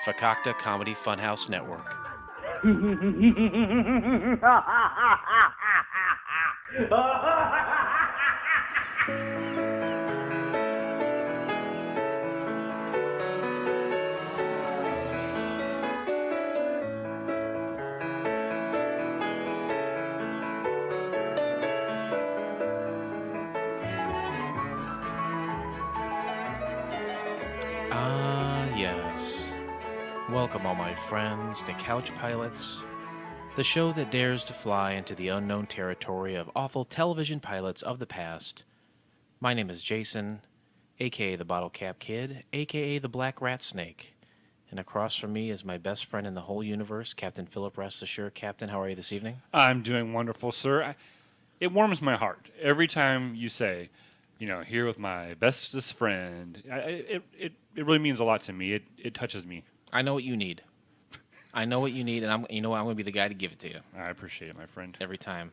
Fakakta Comedy Funhouse Network. Yes. Welcome, all my friends, to Couch Pilots, the show that dares to fly into the unknown territory of awful television pilots of the past. My name is Jason, a.k.a. the Bottle Cap Kid, a.k.a. the Black Rat Snake. And across from me is my best friend in the whole universe, Captain Philip. Rest assured. Captain, how are you this evening? I'm doing wonderful, sir. It warms my heart every time you say, here with my bestest friend. It really means a lot to me. It touches me. I know what you need. And I'm going to be the guy to give it to you. I appreciate it, my friend. Every time.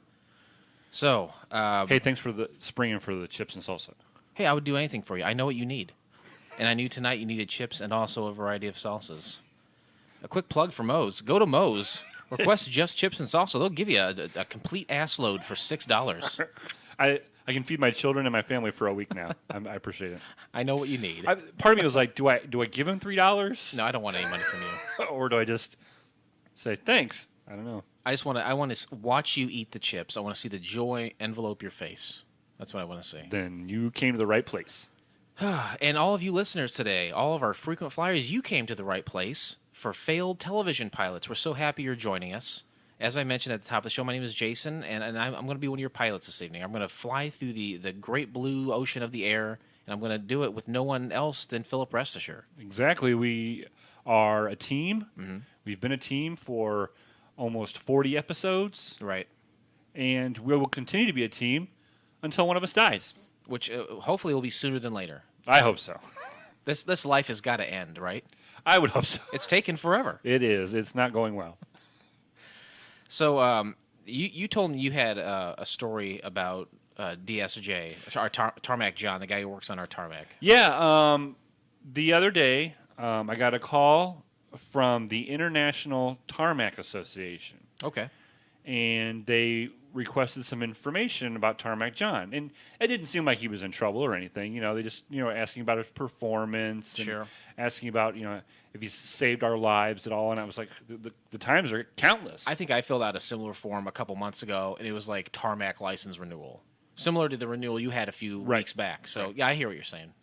So, hey, thanks for the springing for the chips and salsa. Hey, I would do anything for you. I know what you need. And I knew tonight you needed chips and also a variety of salsas. A quick plug for Moe's. Go to Moe's. Request just chips and salsa. They'll give you a complete ass load for $6. I can feed my children and my family for a week now. I appreciate it. I know what you need. Part of me was like, do I give him $3? No, I don't want any money from you. Or do I just say thanks? I don't know. I want to watch you eat the chips. I want to see the joy envelope your face. That's what I want to see. Then you came to the right place. And all of you listeners today, all of our frequent flyers, you came to the right place for failed television pilots. We're so happy you're joining us. As I mentioned at the top of the show, my name is Jason, and I'm going to be one of your pilots this evening. I'm going to fly through the great blue ocean of the air, and I'm going to do it with no one else than Philip Restasher. Exactly. We are a team. Mm-hmm. We've been a team for almost 40 episodes. Right. And we will continue to be a team until one of us dies. Which hopefully will be sooner than later. I hope so. This life has got to end, right? I would hope so. It's taken forever. It is. It's not going well. So you told me you had a story about DSJ, our Tarmac John, the guy who works on our tarmac. Yeah. The other day, I got a call from the International Tarmac Association. Okay. And they requested some information about Tarmac John. And it didn't seem like he was in trouble or anything. They just, asking about his performance. Sure. And asking about, if he's saved our lives at all. And I was like, the times are countless. I think I filled out a similar form a couple months ago, and it was like tarmac license renewal. Similar to the renewal you had a few weeks back. So, yeah, I hear what you're saying.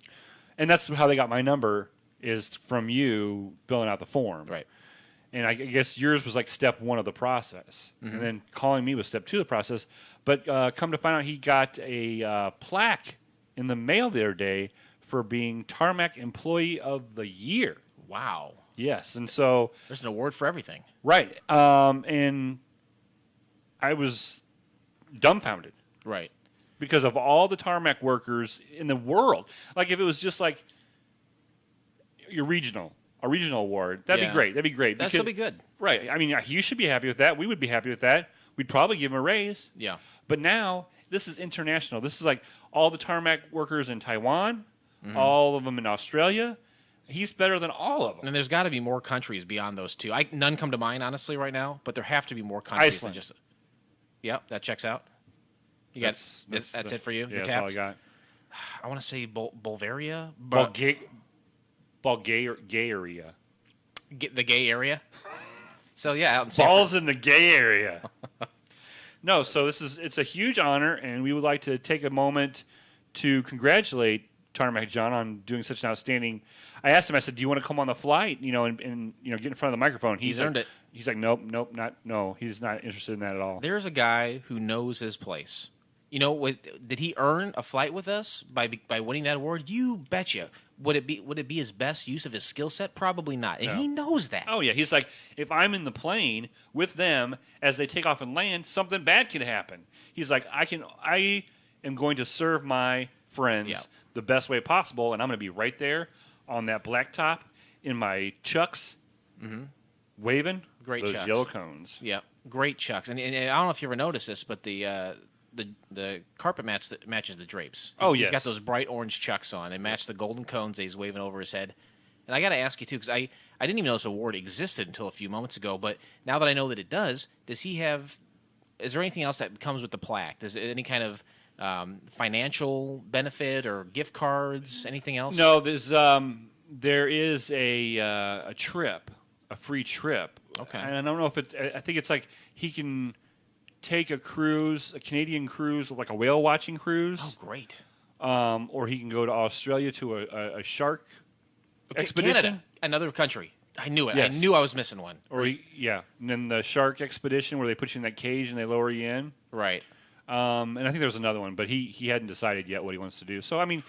And that's how they got my number, is from you filling out the form. Right. And I guess yours was like step one of the process. Mm-hmm. And then calling me was step two of the process. But come to find out, he got a plaque in the mail the other day for being Tarmac Employee of the Year. Wow. Yes. And so there's an award for everything. Right. And I was dumbfounded. Right. Because of all the tarmac workers in the world. Like if it was just like a regional award, that'd be great. That'd be great. That'd still be good. Right. I mean, you should be happy with that. We would be happy with that. We'd probably give him a raise. Yeah. But now, this is international. This is like all the tarmac workers in Taiwan, all of them in Australia. He's better than all of them. And there's got to be more countries beyond those two. None come to mind, honestly, right now, but there have to be more countries Iceland. than just... Yep, that checks out. That's it for you? Yeah, that's all I got. I want to say Bulgaria. Bulgaria. The gay area? So, yeah, out in Balls in the gay area. No, so it's a huge honor, and we would like to take a moment to congratulate Tarmac John on doing such an outstanding... I asked him, I said, do you want to come on the flight, and get in front of the microphone? He's earned it. He's like, nope, he's not interested in that at all. There's a guy who knows his place. Did he earn a flight with us by winning that award? You betcha. Would it be his best use of his skill set? Probably not. And he knows that. Oh, yeah. He's like, if I'm in the plane with them as they take off and land, something bad can happen. He's like, I am going to serve my friends the best way possible, and I'm going to be right there on that blacktop in my Chucks, waving Great those Chucks. yellow cones. Yeah, great Chucks. And I don't know if you ever noticed this, but the the carpet match that matches the drapes. He's got those bright orange chucks on. They match the golden cones that he's waving over his head. And I got to ask you too, because I didn't even know this award existed until a few moments ago. But now that I know that it does he have? Is there anything else that comes with the plaque? Does any kind of financial benefit or gift cards? Anything else? No, there is a trip, a free trip. Okay. And I don't know if it's. I think it's like he can take a cruise, a Canadian cruise, like a whale watching cruise. Oh, great. Or he can go to Australia to a shark expedition. Canada, another country. I knew it. Yes. I knew I was missing one. And then the shark expedition where they put you in that cage and they lower you in. Right. And I think there was another one, but he hadn't decided yet what he wants to do. So I mean,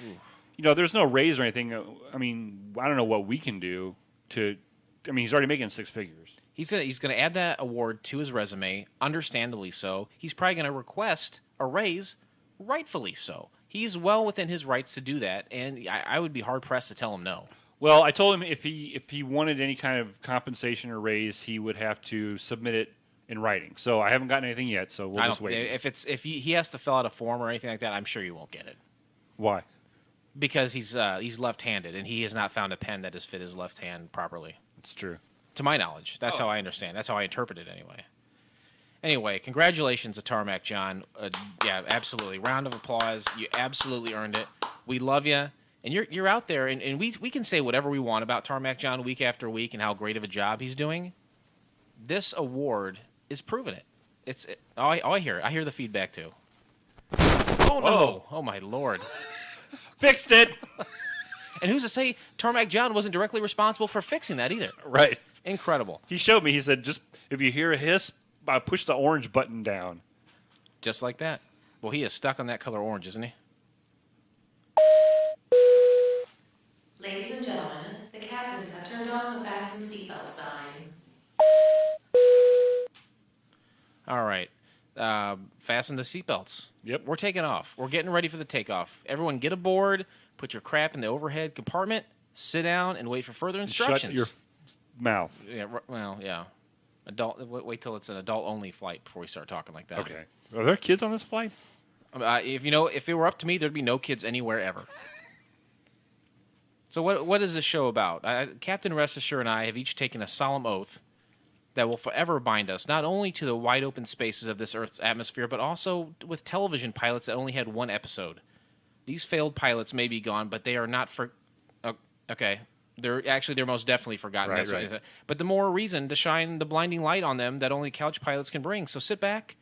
there's no raise or anything. I mean, I don't know what we can do to. I mean, he's already making six figures. He's gonna add that award to his resume, understandably so. He's probably gonna request a raise, rightfully so. He's well within his rights to do that, and I would be hard pressed to tell him no. Well, I told him if he wanted any kind of compensation or raise, he would have to submit it in writing. So I haven't gotten anything yet. So we'll just wait. If he has to fill out a form or anything like that, I'm sure you won't get it. Why? Because he's left-handed, and he has not found a pen that has fit his left hand properly. It's true. To my knowledge, that's how I understand. That's how I interpret it anyway. Anyway, congratulations to Tarmac John. Yeah, absolutely. Round of applause. You absolutely earned it. We love you. And you're out there, and we can say whatever we want about Tarmac John week after week and how great of a job he's doing. This award is proving it. I hear it. I hear the feedback too. Oh, no. Whoa. Oh, my Lord. Fixed it. And who's to say Tarmac John wasn't directly responsible for fixing that either? Right. Incredible. He showed me. He said, just if you hear a hiss, push the orange button down. Just like that. Well, he is stuck on that color orange, isn't he? Ladies and gentlemen, the captains have turned on the fasten seatbelt sign. All right. Fasten the seatbelts. Yep. We're taking off. We're getting ready for the takeoff. Everyone get aboard, put your crap in the overhead compartment, sit down, and wait for further instructions. Shut your mouth. Yeah, well, yeah. Wait till it's an adult-only flight before we start talking like that. Okay. Are there kids on this flight? If it were up to me, there'd be no kids anywhere ever. So what is this show about? Captain Rest Assure and I have each taken a solemn oath that will forever bind us, not only to the wide-open spaces of this Earth's atmosphere, but also with television pilots that only had one episode. These failed pilots may be gone, but they are not for... okay. They're most definitely forgotten. Right, That's right. What but the more reason to shine the blinding light on them that only couch pilots can bring. So sit back,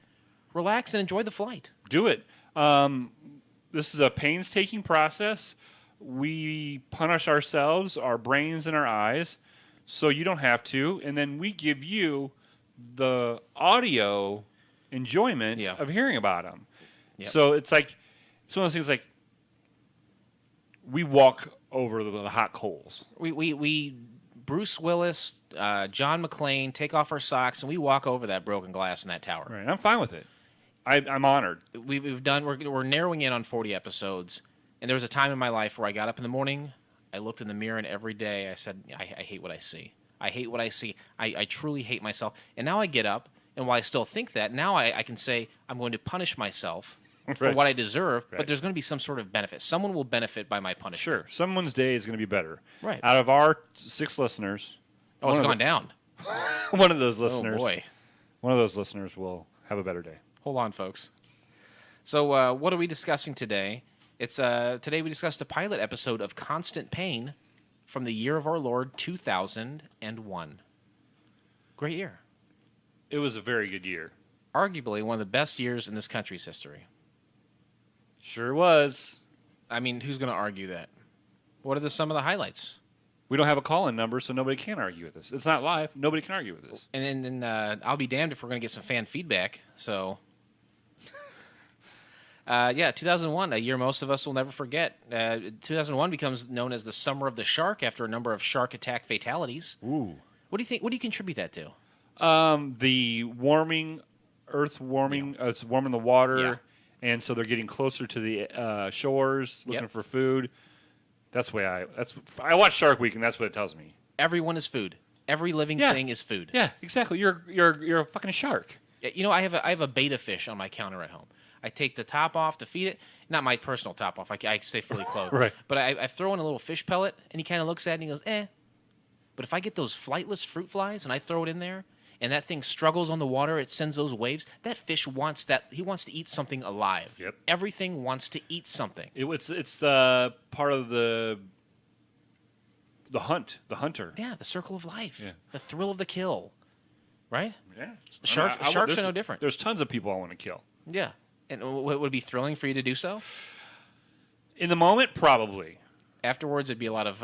relax, and enjoy the flight. Do it. This is a painstaking process. We punish ourselves, our brains and our eyes, so you don't have to. And then we give you the audio enjoyment of hearing about them. Yep. So it's one of those things like we walk over the hot coals. We Bruce Willis, John McClane take off our socks and we walk over that broken glass in that tower. Right, I'm fine with it. I'm honored. We're narrowing in on 40 episodes, and there was a time in my life where I got up in the morning, I looked in the mirror, and every day I said, I hate what I see. I hate what I see. I truly hate myself. And now I get up, and while I still think that, now I can say I'm going to punish myself for what I deserve, but there's going to be some sort of benefit. Someone will benefit by my punishment. Sure. Someone's day is going to be better. Right. Out of our 6 listeners... Oh, it's gone down. One of those listeners... Oh, boy. One of those listeners will have a better day. Hold on, folks. So what are we discussing today? Today we discussed the pilot episode of Constant Payne from the year of our Lord 2001. Great year. It was a very good year. Arguably one of the best years in this country's history. Sure was. I mean, who's going to argue that? What are some of the highlights? We don't have a call-in number, so nobody can argue with us. It's not live. Nobody can argue with us. And then I'll be damned if we're going to get some fan feedback. So, 2001, a year most of us will never forget. 2001 becomes known as the Summer of the Shark after a number of shark attack fatalities. Ooh. What do you think? What do you contribute that to? The warming, Earth warming. It's warming the water, and so they're getting closer to the shores, looking for food. That's the way I watch Shark Week, and that's what it tells me. Everyone is food. Every living thing is food. Yeah, exactly. You're a fucking shark. You know, I have a betta fish on my counter at home. I take the top off to feed it. Not my personal top off. I stay fully clothed. Right. But I throw in a little fish pellet, and he kind of looks at it and he goes, eh. But if I get those flightless fruit flies and I throw it in there, and that thing struggles on the water, it sends those waves, that fish wants that. He wants to eat something alive. Yep. Everything wants to eat something. It's part of the hunter. Yeah, the circle of life. Yeah. The thrill of the kill. Right? Yeah. Sharks are no different. There's tons of people I want to kill. Yeah. And would it be thrilling for you to do so? In the moment, probably. Afterwards, it'd be a lot of,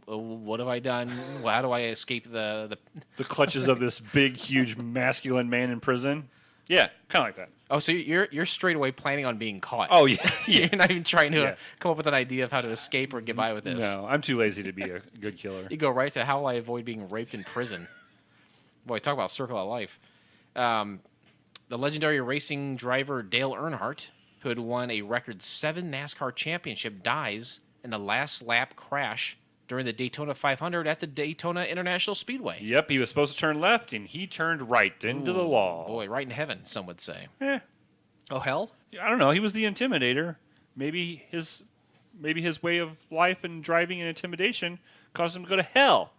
what have I done? How do I escape the clutches of this big, huge, masculine man in prison? Yeah, kind of like that. Oh, so you're straight away planning on being caught. Oh, yeah. You're not even trying to come up with an idea of how to escape or get by with this. No, I'm too lazy to be a good killer. You go right to how will I avoid being raped in prison. Boy, talk about circle of life. The legendary racing driver Dale Earnhardt, who had won a record 7 NASCAR championship, dies in a last lap crash during the Daytona 500 at the Daytona International Speedway. Yep, he was supposed to turn left, and he turned right into the wall. Boy, right in heaven, some would say. Oh, hell? I don't know. He was the intimidator. Maybe his way of life and driving and intimidation caused him to go to hell,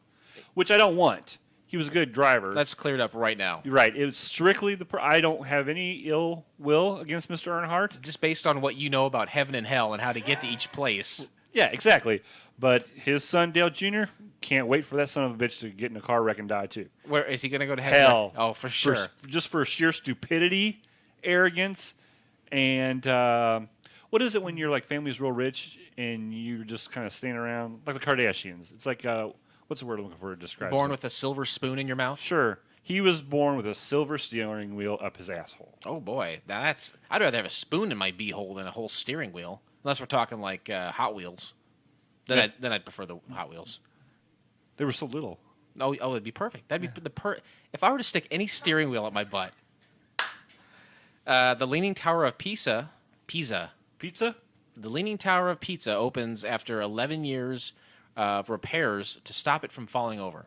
which I don't want. He was a good driver. That's cleared up right now. You're right. It was strictly I don't have any ill will against Mr. Earnhardt. Just based on what you know about heaven and hell and how to get to each place. Yeah, exactly. But his son, Dale Jr., can't wait for that son of a bitch to get in a car wreck and die, too. Where is he going to go to heaven? Hell. Oh, for sure. Just for sheer stupidity, arrogance, and what is it when your family's real rich and you're just kind of standing around like the Kardashians? It's like what's the word I'm looking for to describe? Born with a silver spoon in your mouth? Sure. He was born with a silver steering wheel up his asshole. Oh, boy. I'd rather have a spoon in my beehole than a whole steering wheel. Unless we're talking like Hot Wheels. Then I'd prefer the Hot Wheels. They were so little. Oh, it'd be perfect. That'd be if I were to stick any steering wheel up my butt. The Leaning Tower of Pisa. Pizza? The Leaning Tower of Pisa opens after 11 years of repairs to stop it from falling over.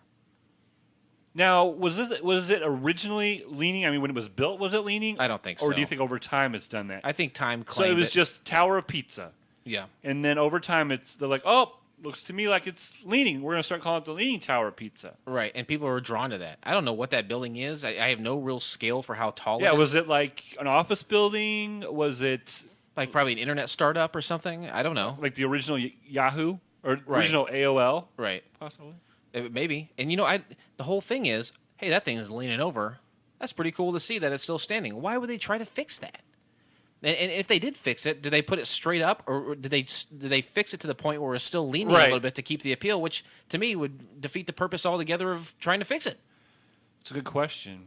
Now, was it originally leaning? I mean, when it was built, was it leaning? I don't think so. Or do you think over time it's done that? I think time So claimed it was just Tower of Pizza. Yeah. And then over time, they're like, oh, looks to me like it's leaning. We're going to start calling it the Leaning Tower of Pizza. Right, and people were drawn to that. I don't know what that building is. I have no real scale for how tall it is. Yeah, was it like an office building? Was it like probably an internet startup or something? I don't know. like the original Yahoo or original AOL? Right. Possibly. Maybe. And the whole thing is, hey, that thing is leaning over. That's pretty cool to see that it's still standing. Why would they try to fix that? And if they did fix it, did they put it straight up, or did they fix it to the point where it's still leaning a little bit to keep the appeal, which to me would defeat the purpose altogether of trying to fix it? It's a good question.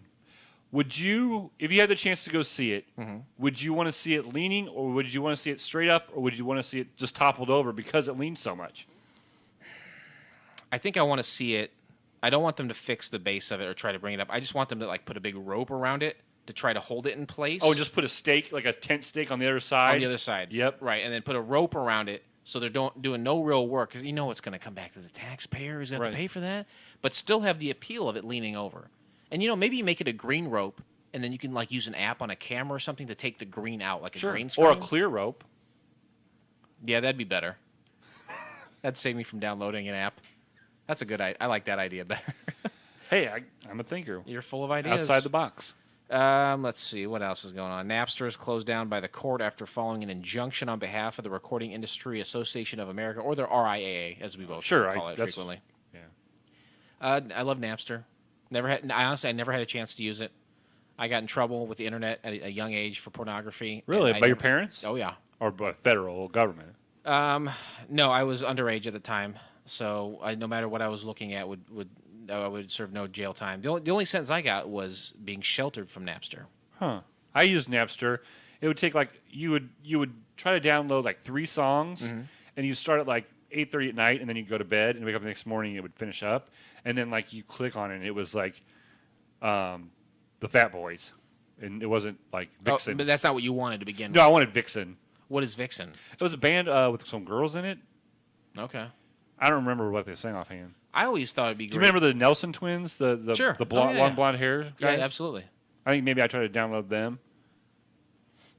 Would you, if you had the chance to go see it, would you want to see it leaning, or would you want to see it straight up, or would you want to see it just toppled over because it leans so much? I think I want to see it. I don't want them to fix the base of it or try to bring it up. I just want them to put a big rope around it to try to hold it in place. Oh, just put a stake, like a tent stake on the other side? On the other side. Yep. Right, and then put a rope around it so they're doing no real work, because it's going to come back to the taxpayer who's going to pay for that, but still have the appeal of it leaning over. And, maybe you make it a green rope, and then you can, use an app on a camera or something to take the green out, like a green screen. Or a clear rope. Yeah, that'd be better. That'd save me from downloading an app. That's a good idea. I like that idea better. Hey, I'm a thinker. You're full of ideas. Outside the box. Let's see. What else is going on? Napster is closed down by the court after following an injunction on behalf of the Recording Industry Association of America, or the RIAA, as we both call it frequently. Yeah. I love Napster. I never had a chance to use it. I got in trouble with the internet at a young age for pornography. Really? By your parents? Oh, yeah. Or by federal government? No, I was underage at the time, so no matter what I was looking at would serve no jail time. The only sentence I got was being sheltered from Napster. Huh. I used Napster. It would take you would try to download 3 songs, and you start at 8:30 at night, and then you go to bed and wake up the next morning. It would finish up, and then you click on it, and it was the Fat Boys, and it wasn't Vixen. Oh, but that's not what you wanted to begin with. No, I wanted Vixen. What is Vixen? It was a band with some girls in it. Okay. I don't remember what they sang offhand. I always thought it'd be great. Do you remember the Nelson twins? The Sure. long blonde hair guys? Yeah, absolutely. I think maybe I tried to download them.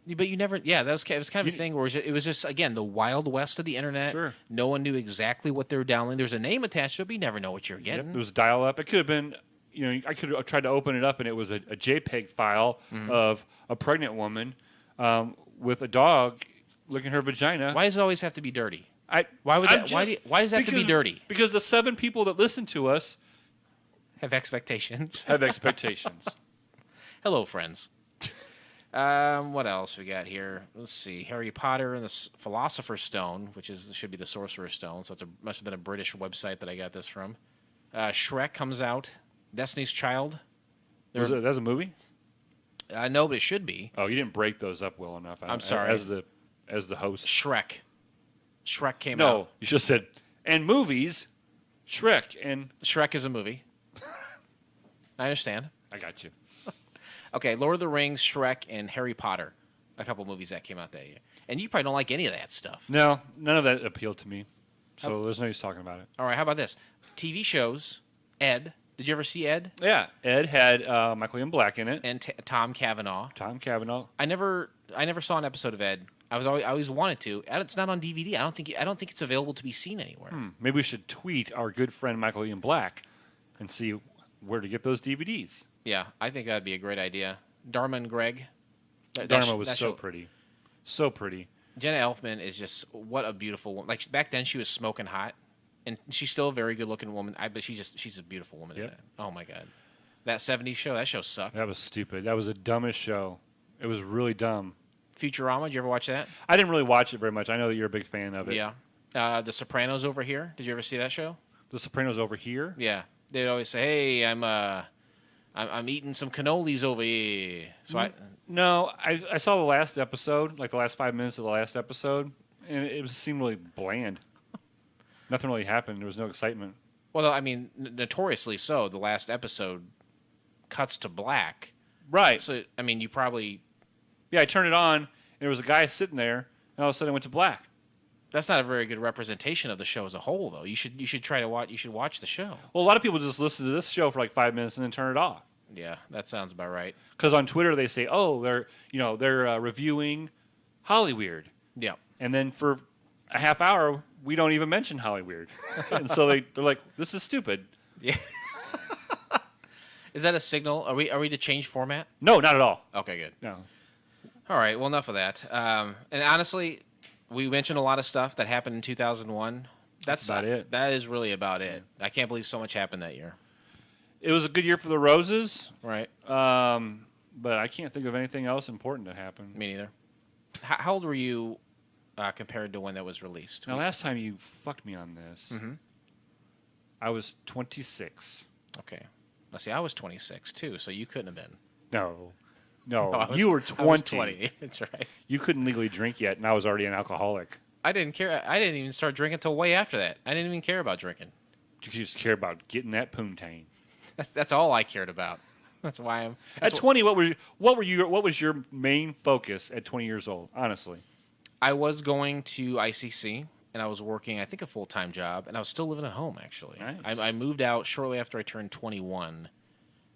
But you never, yeah, it was kind of a thing where it was just, again, the wild west of the internet. Sure. No one knew exactly what they were downloading. There's a name attached to it, but you never know what you're getting. Yep, it was dial-up. It could have been, I could have tried to open it up, and it was a JPEG file of a pregnant woman with a dog licking her vagina. Why does it always have to be dirty? Why does it have to be dirty? Because the 7 people that listen to us have expectations. Hello, friends. What else we got here? Let's see. Harry Potter and the Philosopher's Stone, which should be the Sorcerer's Stone. So must have been a British website that I got this from. Shrek comes out. Destiny's Child. That's a movie? No, but it should be. Oh, you didn't break those up well enough. I'm sorry. As the host. Shrek came out. No, you should have said, and movies, Shrek. And Shrek is a movie. I understand. I got you. Okay, Lord of the Rings, Shrek, and Harry Potter. A couple movies that came out that year. And you probably don't like any of that stuff. No, none of that appealed to me. So there's no use talking about it. All right, how about this? TV shows, Ed. Did you ever see Ed? Yeah, Ed had Michael Ian Black in it. And Tom Cavanaugh. I never saw an episode of Ed. I always wanted to. It's not on DVD. I don't think it's available to be seen anywhere. Maybe we should tweet our good friend Michael Ian Black and see where to get those DVDs. Yeah, I think that'd be a great idea. Dharma and Greg. Dharma was so pretty. So pretty. Jenna Elfman is just, what a beautiful woman. Like, back then she was smoking hot, and she's still a very good-looking woman, but she's a beautiful woman in it. Oh, my God. That 70s show, that show sucked. That was stupid. That was the dumbest show. It was really dumb. Futurama, did you ever watch that? I didn't really watch it very much. I know that you're a big fan of it. Yeah. The Sopranos Over Here. Did you ever see that show? The Sopranos Over Here? Yeah. They'd always say, hey, I'm eating some cannolis over here. So I saw the last episode, like the last 5 minutes of the last episode, and it seemed really bland. Nothing really happened. There was no excitement. Well, I mean, notoriously so. The last episode cuts to black. Right. So, I mean, you probably... Yeah, I turned it on, and there was a guy sitting there, and all of a sudden it went to black. That's not a very good representation of the show as a whole, though. You should try to watch. You should watch the show. Well, a lot of people just listen to this show for like 5 minutes and then turn it off. Yeah, that sounds about right. Because on Twitter they say, "Oh, they're reviewing Hollyweird." Yeah, and then for a half hour we don't even mention Hollyweird, and so they're like, "This is stupid." Yeah. Is that a signal? Are we to change format? No, not at all. Okay, good. No. All right. Well, enough of that. And honestly, we mentioned a lot of stuff that happened in 2001. That's about it. That is really about it. I can't believe so much happened that year. It was a good year for the Roses. Right. But I can't think of anything else important that happened. Me neither. How old were you compared to when that was released? Now, last time you fucked me on this, I was 26. Okay. Now, see, I was 26, too, so you couldn't have been. No, you were 20. I was 20. That's right. You couldn't legally drink yet, and I was already an alcoholic. I didn't care. I didn't even start drinking until way after that. I didn't even care about drinking. You just care about getting that poontang. That's all I cared about. That's why I'm. At 20, what was your main focus at 20 years old? Honestly, I was going to ICC and I was working, I think, a full-time job, and I was still living at home. Actually, nice. I moved out shortly after I turned 21.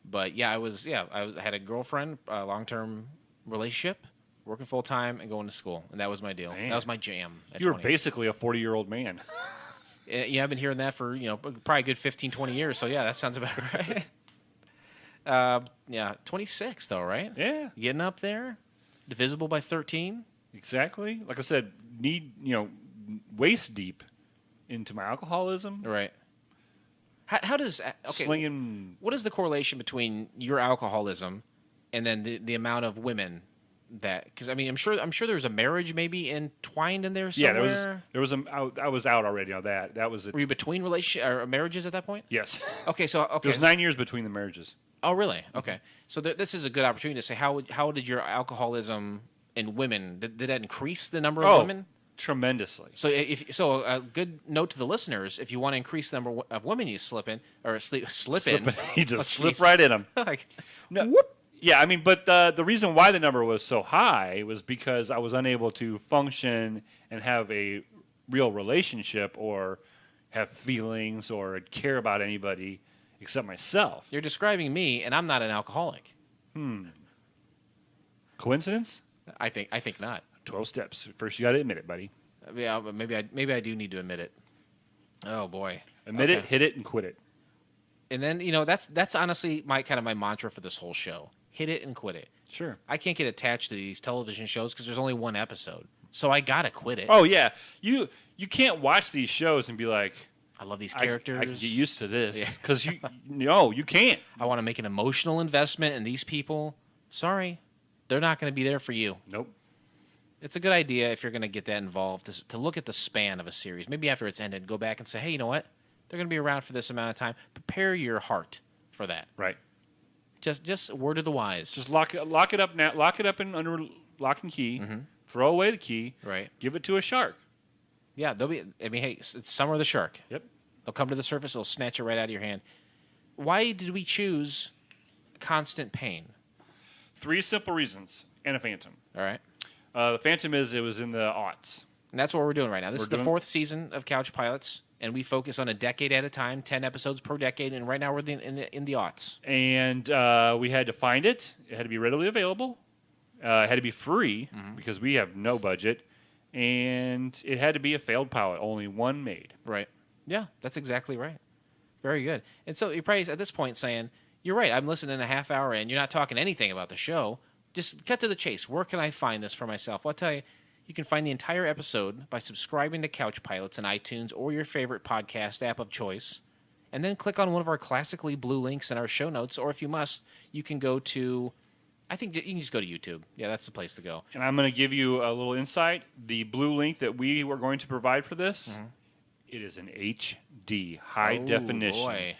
But yeah, I had a girlfriend, a long-term relationship, working full-time and going to school, and that was my deal. Man. That was my jam. You were basically a 40-year-old man. Yeah, I've been hearing that for, probably a good 15, 20 years. So, yeah, that sounds about right. 26, though, right? Yeah. Getting up there. Divisible by 13. Exactly. Like I said, waist deep into my alcoholism. Right. How does... Okay, slinging... What is the correlation between your alcoholism and then the amount of women that... Because, I mean, I'm sure there's a marriage maybe entwined in there somewhere. Yeah, there was I was out already on that. That was it. Were you between marriages at that point? Yes. Okay, so... Okay. There's 9 years between the marriages. Oh, really? Okay. So this is a good opportunity to say, how did your alcoholism in women, did that increase the number of women? Tremendously. So a good note to the listeners, if you want to increase the number of women you slip in. You just slip right in them. Whoop. Yeah, I mean, but the reason why the number was so high was because I was unable to function and have a real relationship or have feelings or care about anybody except myself. You're describing me, and I'm not an alcoholic. Coincidence? I think not. 12 steps. First, you got to admit it, buddy. Yeah, but maybe I do need to admit it. Oh boy. Admit it, hit it, and quit it. And then that's honestly my mantra for this whole show: hit it and quit it. Sure. I can't get attached to these television shows because there's only one episode, so I gotta quit it. Oh yeah, you can't watch these shows and be like, I love these characters. I can get used to this because you can't. I want to make an emotional investment in these people. Sorry, they're not going to be there for you. Nope. It's a good idea if you're going to get that involved to look at the span of a series. Maybe after it's ended, go back and say, hey, you know what? They're going to be around for this amount of time. Prepare your heart for that. Right. Just word of the wise. Just lock it up now. Lock it up under lock and key. Mm-hmm. Throw away the key. Right. Give it to a shark. Yeah, hey, it's Summer the Shark. Yep. They'll come to the surface. They'll snatch it right out of your hand. Why did we choose Constant Payne? 3 simple reasons and a Phantom. All right. The Phantom it was in the aughts. And that's what we're doing right now. This is the 4th season of Couch Pilots, and we focus on a decade at a time, 10 episodes per decade, and right now we're in the aughts. And we had to find it. It had to be readily available. It had to be free because we have no budget. And it had to be a failed pilot, only one made. Right. Yeah, that's exactly right. Very good. And so you're probably at this point saying, you're right, I'm listening a half hour in, you're not talking anything about the show. Just cut to the chase. Where can I find this for myself? Well, I'll tell you, you can find the entire episode by subscribing to Couch Pilots on iTunes or your favorite podcast app of choice. And then click on one of our classically blue links in our show notes, or if you must, you can go to, I think you can just go to YouTube. Yeah, that's the place to go. And I'm going to give you a little insight. The blue link that we were going to provide for this, it is an HD, high definition. Boy.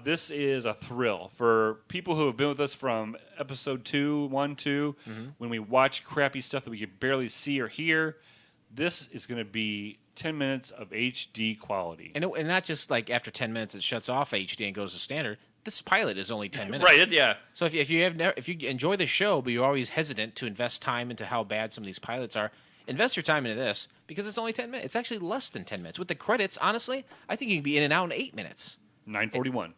This is a thrill for people who have been with us from episode 1, 2, when we watch crappy stuff that we can barely see or hear. This is going to be 10 minutes of HD quality. And not just like after 10 minutes it shuts off HD and goes to standard. This pilot is only 10 minutes. Right, yeah. So if you enjoy the show, but you're always hesitant to invest time into how bad some of these pilots are, invest your time into this because it's only 10 minutes. It's actually less than 10 minutes. With the credits, honestly, I think you can be in and out in 8 minutes. 9:41.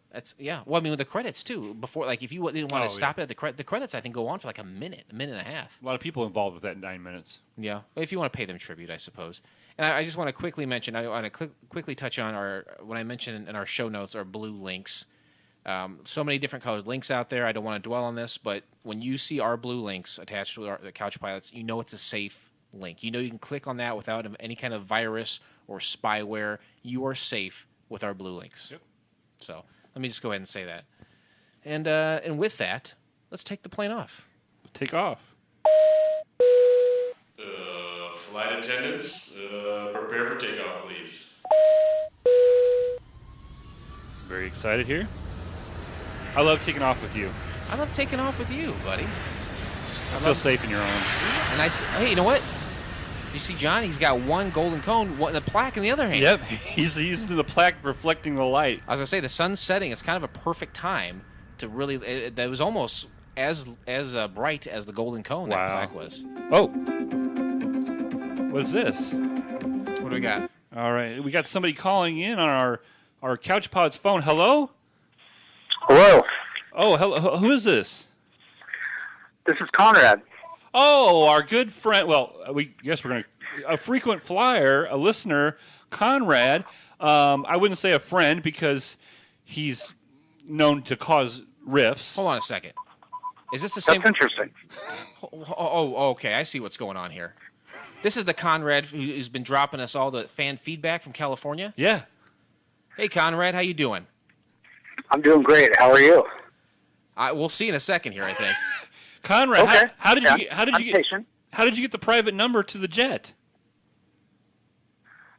Well, I mean, with the credits too. Before, like, if you didn't want to stop it at the credits, I think go on for like a minute and a half. A lot of people involved with that 9 minutes. Yeah, if you want to pay them tribute, I suppose. And I just want to quickly mention, I want to quickly touch on when I mentioned in our show notes, our blue links. So many different colored links out there. I don't want to dwell on this, but when you see our blue links attached to the Couch Pilots, you know it's a safe link. You know you can click on that without any kind of virus or spyware. You are safe with our blue links. Yep. So let me just go ahead and say that. And with that, let's take the plane off. Take off. Flight attendants, prepare for takeoff, please. Very excited here. I love taking off with you. I love taking off with you, buddy. I feel safe in your arms. And hey, you know what? You see John? He's got one golden cone, the plaque in the other hand. Yep, he's using the plaque reflecting the light. I was going to say, the sun's setting. It's kind of a perfect time to really... That was almost as bright as the golden cone that plaque was. Oh. What is this? What do we got? All right, we got somebody calling in on our Couch Pod's phone. Hello? Hello. Oh, hello. Who is this? This is Conrad. Oh, our good friend. Well, we guess we're going to... A frequent flyer, a listener, Conrad. I wouldn't say a friend because he's known to cause rifts. Hold on a second. Is this the same... That's interesting. Oh, okay. I see what's going on here. This is the Conrad who's been dropping us all the fan feedback from California? Yeah. Hey, Conrad. How you doing? I'm doing great. How are you? We'll see in a second here, I think. Conrad, okay. how did you get the private number to the jet?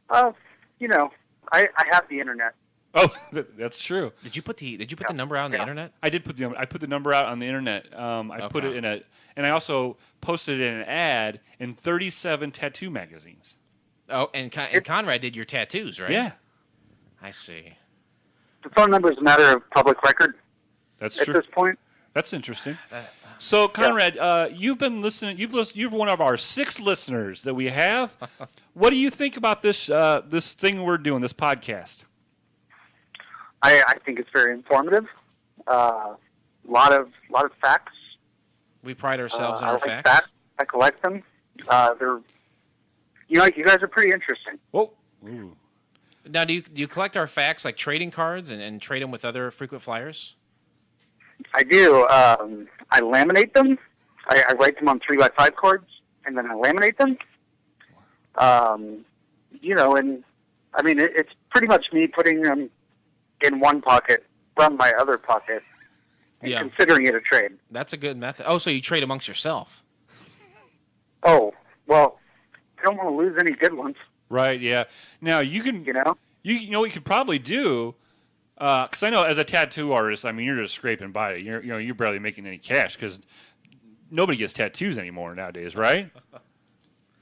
I have the internet. Oh, that's true. Did you put the number out on the internet? I did put the number out on the internet. Put it and I also posted it in an ad in 37 tattoo magazines. Oh, and Conrad did your tattoos, right? Yeah. I see. The phone number is a matter of public record. That's true. At this point. That's interesting. So, Conrad, you've been listening. You're one of our 6 listeners that we have. What do you think about this thing we're doing, this podcast? I think it's very informative. Lot of facts. We pride ourselves on our I like facts. That. I collect them. They're, you guys are pretty interesting. Whoa. Ooh. Now, do you collect our facts like trading cards and trade them with other frequent flyers? I do. I laminate them. I write them on 3x5 cards, and then I laminate them. And I mean, it's pretty much me putting them in one pocket from my other pocket and considering it a trade. That's a good method. Oh, so you trade amongst yourself? Oh, well, I don't want to lose any good ones. Right, yeah. Now, you can... You know what you could probably do, because I know as a tattoo artist, I mean, you're just scraping by it. You're barely making any cash because nobody gets tattoos anymore nowadays, right?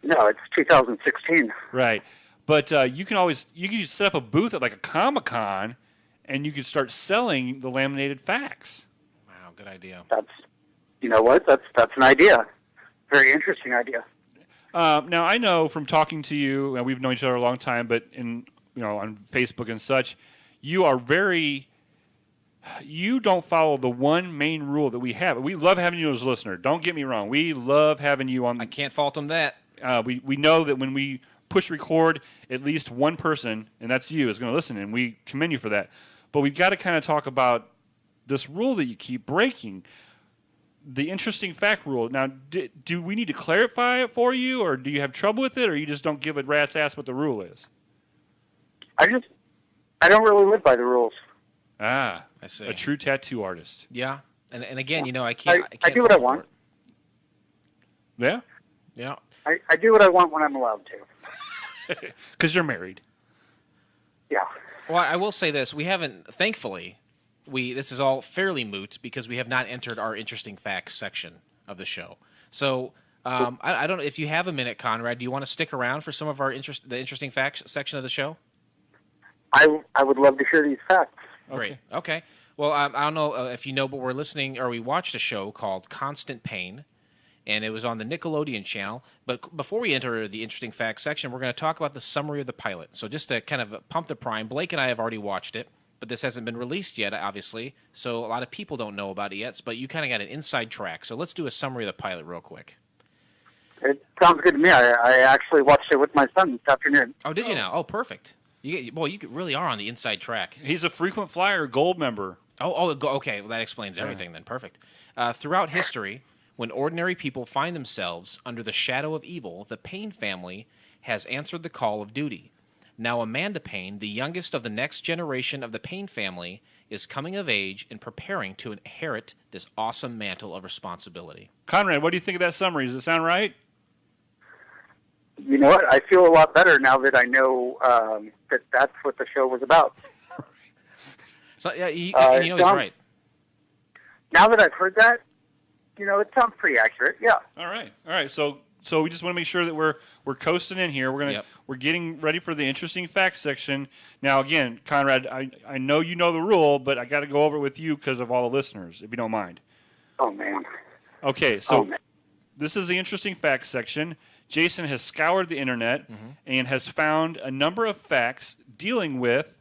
No, it's 2016. Right. But you can just set up a booth at like a Comic-Con, and you can start selling the laminated facts. Wow, good idea. You know what? That's an idea. Very interesting idea. Now, I know from talking to you, and we've known each other a long time, but on Facebook and such, you don't follow the one main rule that we have. We love having you as a listener. Don't get me wrong. We love having you on. I can't fault them that. We know that when we push record, at least one person, and that's you, is going to listen, and we commend you for that. But we've got to kind of talk about this rule that you keep breaking, the interesting fact rule. Now, do we need to clarify it for you, or do you have trouble with it, or you just don't give a rat's ass what the rule is? I don't really live by the rules. Ah, I see. A true tattoo artist. Yeah, and again, I can't. I do what I want. Yeah? Yeah. I do what I want when I'm allowed to. Because you're married. Yeah. Well, I will say this: we haven't, thankfully, this is all fairly moot because we have not entered our interesting facts section of the show. So I don't know if you have a minute, Conrad. Do you want to stick around for some of our the interesting facts section of the show? I would love to hear these facts. Great. Okay. Well, I don't know if you know, but we watched a show called Constant Payne, and it was on the Nickelodeon channel. But before we enter the interesting facts section, we're going to talk about the summary of the pilot. So just to kind of pump the prime, Blake and I have already watched it, but this hasn't been released yet, obviously. So a lot of people don't know about it yet, but you kind of got an inside track. So let's do a summary of the pilot real quick. It sounds good to me. I actually watched it with my son this afternoon. Oh, did you now? Oh, perfect. You really are on the inside track. He's a frequent flyer gold member. Okay. Well, that explains everything then. Perfect. Throughout history, when ordinary people find themselves under the shadow of evil, the Payne family has answered the call of duty. Now Amanda Payne, the youngest of the next generation of the Payne family, is coming of age and preparing to inherit this awesome mantle of responsibility. Conrad, what do you think of that summary? Does it sound right? You know what? I feel a lot better now that I know that's what the show was about. So yeah, he's right. Now that I've heard that, it sounds pretty accurate. Yeah. All right. So we just want to make sure that we're coasting in here. We're getting ready for the interesting facts section. Now, again, Conrad, I know you know the rule, but I got to go over it with you because of all the listeners, if you don't mind. Oh man. Okay, so this is the interesting facts section. Jason has scoured the internet and has found a number of facts dealing with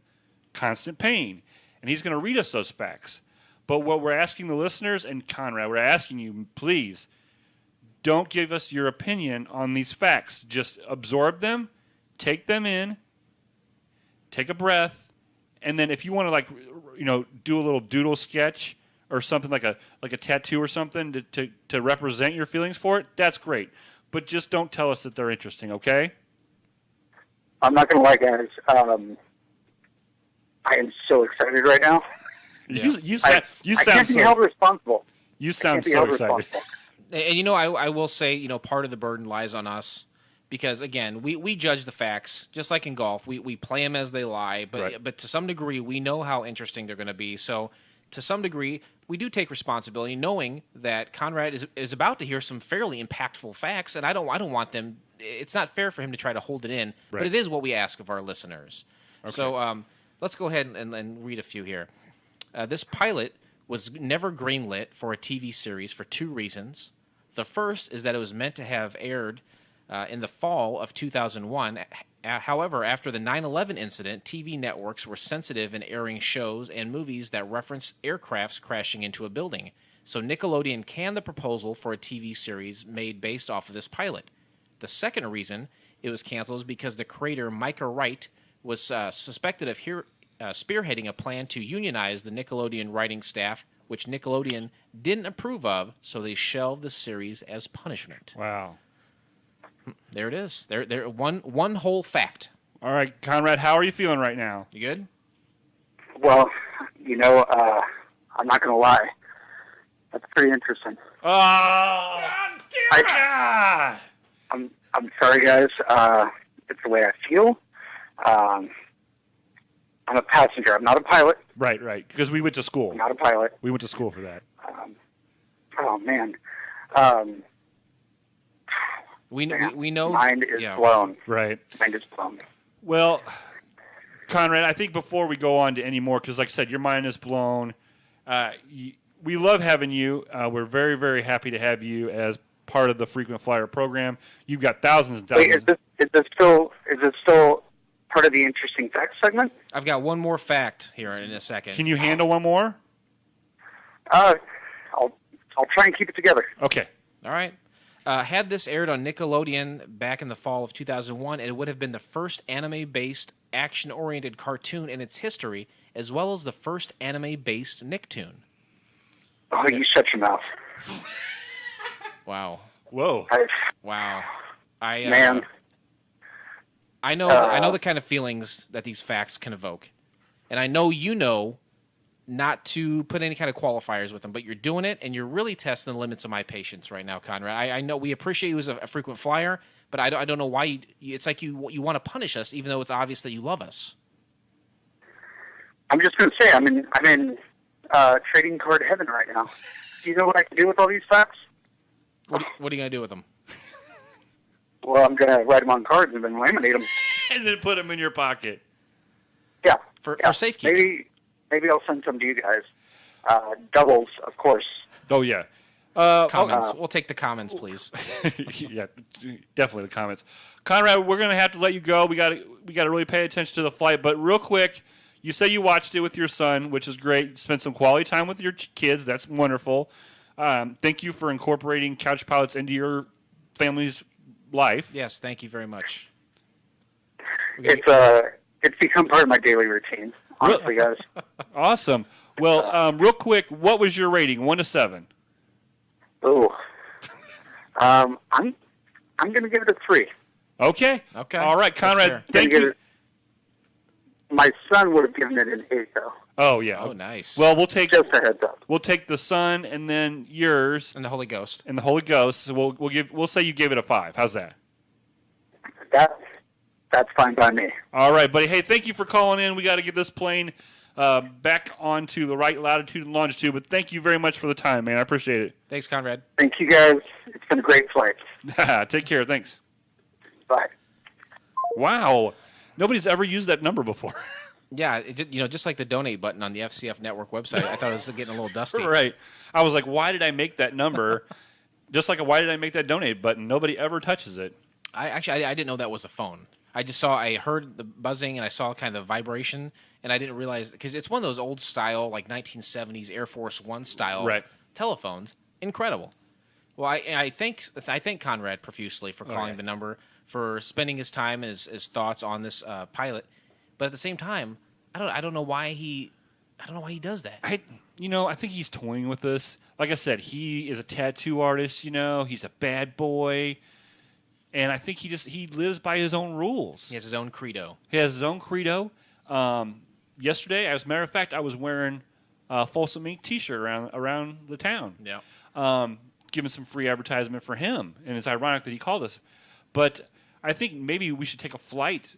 Constant Payne, and he's going to read us those facts. But what we're asking the listeners, and Conrad, we're asking you, please, don't give us your opinion on these facts. Just absorb them, take them in, take a breath, and then if you want to do a little doodle sketch or something like a tattoo or something to represent your feelings for it, that's great. But just don't tell us that they're interesting, okay? I'm not going to lie, guys. I am so excited right now. Yeah. I can't be held responsible. You sound so excited. And I will say, part of the burden lies on us because again, we judge the facts just like in golf. We play them as they lie, but to some degree, we know how interesting they're going to be. So, to some degree, we do take responsibility, knowing that Conrad is about to hear some fairly impactful facts, and I don't want them. It's not fair for him to try to hold it in, but it is what we ask of our listeners. Okay. So let's go ahead and read a few here. This pilot was never greenlit for a TV series for two reasons. The first is that it was meant to have aired in the fall of 2001. However, after the 9/11 incident, TV networks were sensitive in airing shows and movies that reference aircrafts crashing into a building. so Nickelodeon canned the proposal for a TV series made based off of this pilot. The second reason it was canceled is because the creator, Micah Wright, was suspected of spearheading a plan to unionize the Nickelodeon writing staff, which Nickelodeon didn't approve of, so they shelved the series as punishment. Wow. There it is. There one whole fact. All right, Conrad, how are you feeling right now? You good? Well, I'm not going to lie. That's pretty interesting. Oh, God damn it! I'm sorry, guys. It's the way I feel. I'm a passenger. I'm not a pilot. Right. Because we went to school. I'm not a pilot. We went to school for that. Oh, man. We know. Mind is blown. Right. Mind is blown. Well, Conrad, I think before we go on to any more, because like I said, your mind is blown. We love having you. We're very, very happy to have you as part of the Frequent Flyer program. You've got thousands and thousands. Wait, is this still part of the interesting facts segment? I've got one more fact here in a second. Can you handle one more? I'll try and keep it together. Okay. All right. Had this aired on Nickelodeon back in the fall of 2001, it would have been the first anime-based, action-oriented cartoon in its history, as well as the first anime-based Nicktoon. Oh, you shut your mouth. Wow. Whoa. Wow. Man. I know the kind of feelings that these facts can evoke. And I know you know not to put any kind of qualifiers with them, but you're doing it, and you're really testing the limits of my patience right now, Conrad. I know we appreciate you as a frequent flyer, but I don't know why it's like you want to punish us, even though it's obvious that you love us. I'm just going to say, I'm in trading card heaven right now. Do you know what I can do with all these facts? What are you going to do with them? Well, I'm going to write them on cards and then laminate them. And then put them in your pocket. Yeah. For safekeeping. Maybe I'll send some to you guys. Doubles, of course. Oh, yeah. Comments. We'll take the comments, please. Yeah, definitely the comments. Conrad, we're going to have to let you go. We got to really pay attention to the flight. But real quick, you say you watched it with your son, which is great. Spent some quality time with your kids. That's wonderful. Thank you for incorporating Couch Pilots into your family's life. Yes, thank you very much. It's become part of my daily routine, honestly, guys. Awesome. Well, real quick, what was your rating, 1 to 7? Oh, I'm going to give it a 3. Okay. All right, Conrad. Thank you. My son would have given it an 8, though. Oh yeah. Oh, nice. Well, we'll take just a heads up. We'll take the son and then yours and the Holy Ghost. So we'll say you gave it a 5. How's that? That's fine by me. All right, buddy. Hey, thank you for calling in. We got to get this plane back onto the right latitude and longitude. But thank you very much for the time, man. I appreciate it. Thanks, Conrad. Thank you, guys. It's been a great flight. Take care. Thanks. Bye. Wow. Nobody's ever used that number before. Yeah, just like the donate button on the FCF Network website, I thought it was getting a little dusty. Right. I was like, why did I make that number? Just like why did I make that donate button? Nobody ever touches it. I didn't know that was a phone. I heard the buzzing and I saw kind of the vibration, and I didn't realize, because it's one of those old style, like 1970s Air Force One style telephones. Incredible. Well, I thank Conrad profusely for calling the number, for spending his time and his thoughts on this pilot. But at the same time, I don't know why he does that. I think he's toying with us. Like I said, he is a tattoo artist. He's a bad boy, and I think he lives by his own rules. He has his own credo. Yesterday, as a matter of fact, I was wearing a Folsom Inc. T-shirt around the town. Yeah. Giving some free advertisement for him, and it's ironic that he called us. But I think maybe we should take a flight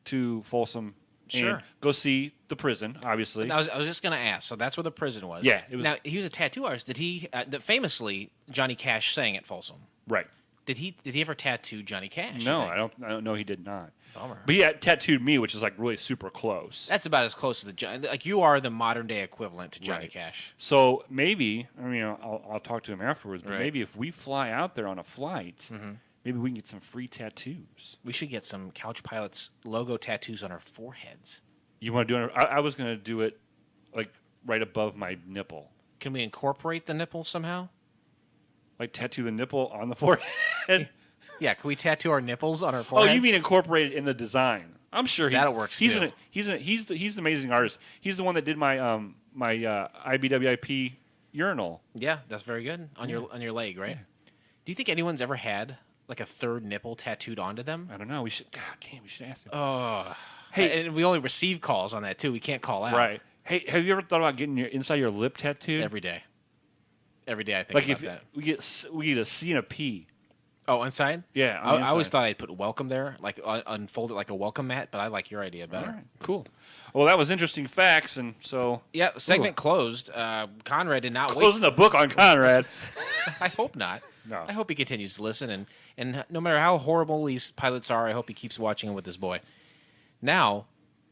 to Folsom. Sure. And go see the prison, obviously. I was just going to ask. So that's where the prison was. Yeah. It was. Now, he was a tattoo artist. Did he famously Johnny Cash sang at Folsom? Right. Did he ever tattoo Johnny Cash? No, I don't know. He did not. Bummer. But he tattooed me, which is like really super close. That's about as close to like you are the modern day equivalent to Johnny Cash. So maybe I'll talk to him afterwards. But maybe if we fly out there on a flight, maybe we can get some free tattoos. We should get some Couch Pilots logo tattoos on our foreheads. You want to do it? I was going to do it like right above my nipple. Can we incorporate the nipple somehow? Like tattoo the nipple on the forehead? Yeah, can we tattoo our nipples on our Oh, foreheads? you mean incorporate it in the design? I'm sure That'll work He's too. He's the amazing artist. He's the one that did my my IBWIP urinal. Yeah, that's very good on your leg, right? Do you think anyone's ever had like a third nipple tattooed onto them? I don't know. We should. God damn, we should ask him. Oh, Hey. and we only receive calls on that too. We can't call out. Right. Hey, have you ever thought about getting your inside your lip tattooed? Every day. Every day I think Like about if that. we get a C and a P. Oh, inside? Yeah, on the I always inside. thought I'd put welcome there, like unfold it like a welcome mat, but I like your idea better. All right, cool. Well, that was interesting facts, and so Yeah, segment closed. Conrad did not closing the book on Conrad. wait. I hope not. No. I hope he continues to listen, and no matter how horrible these pilots are, I hope he keeps watching with his boy. Now,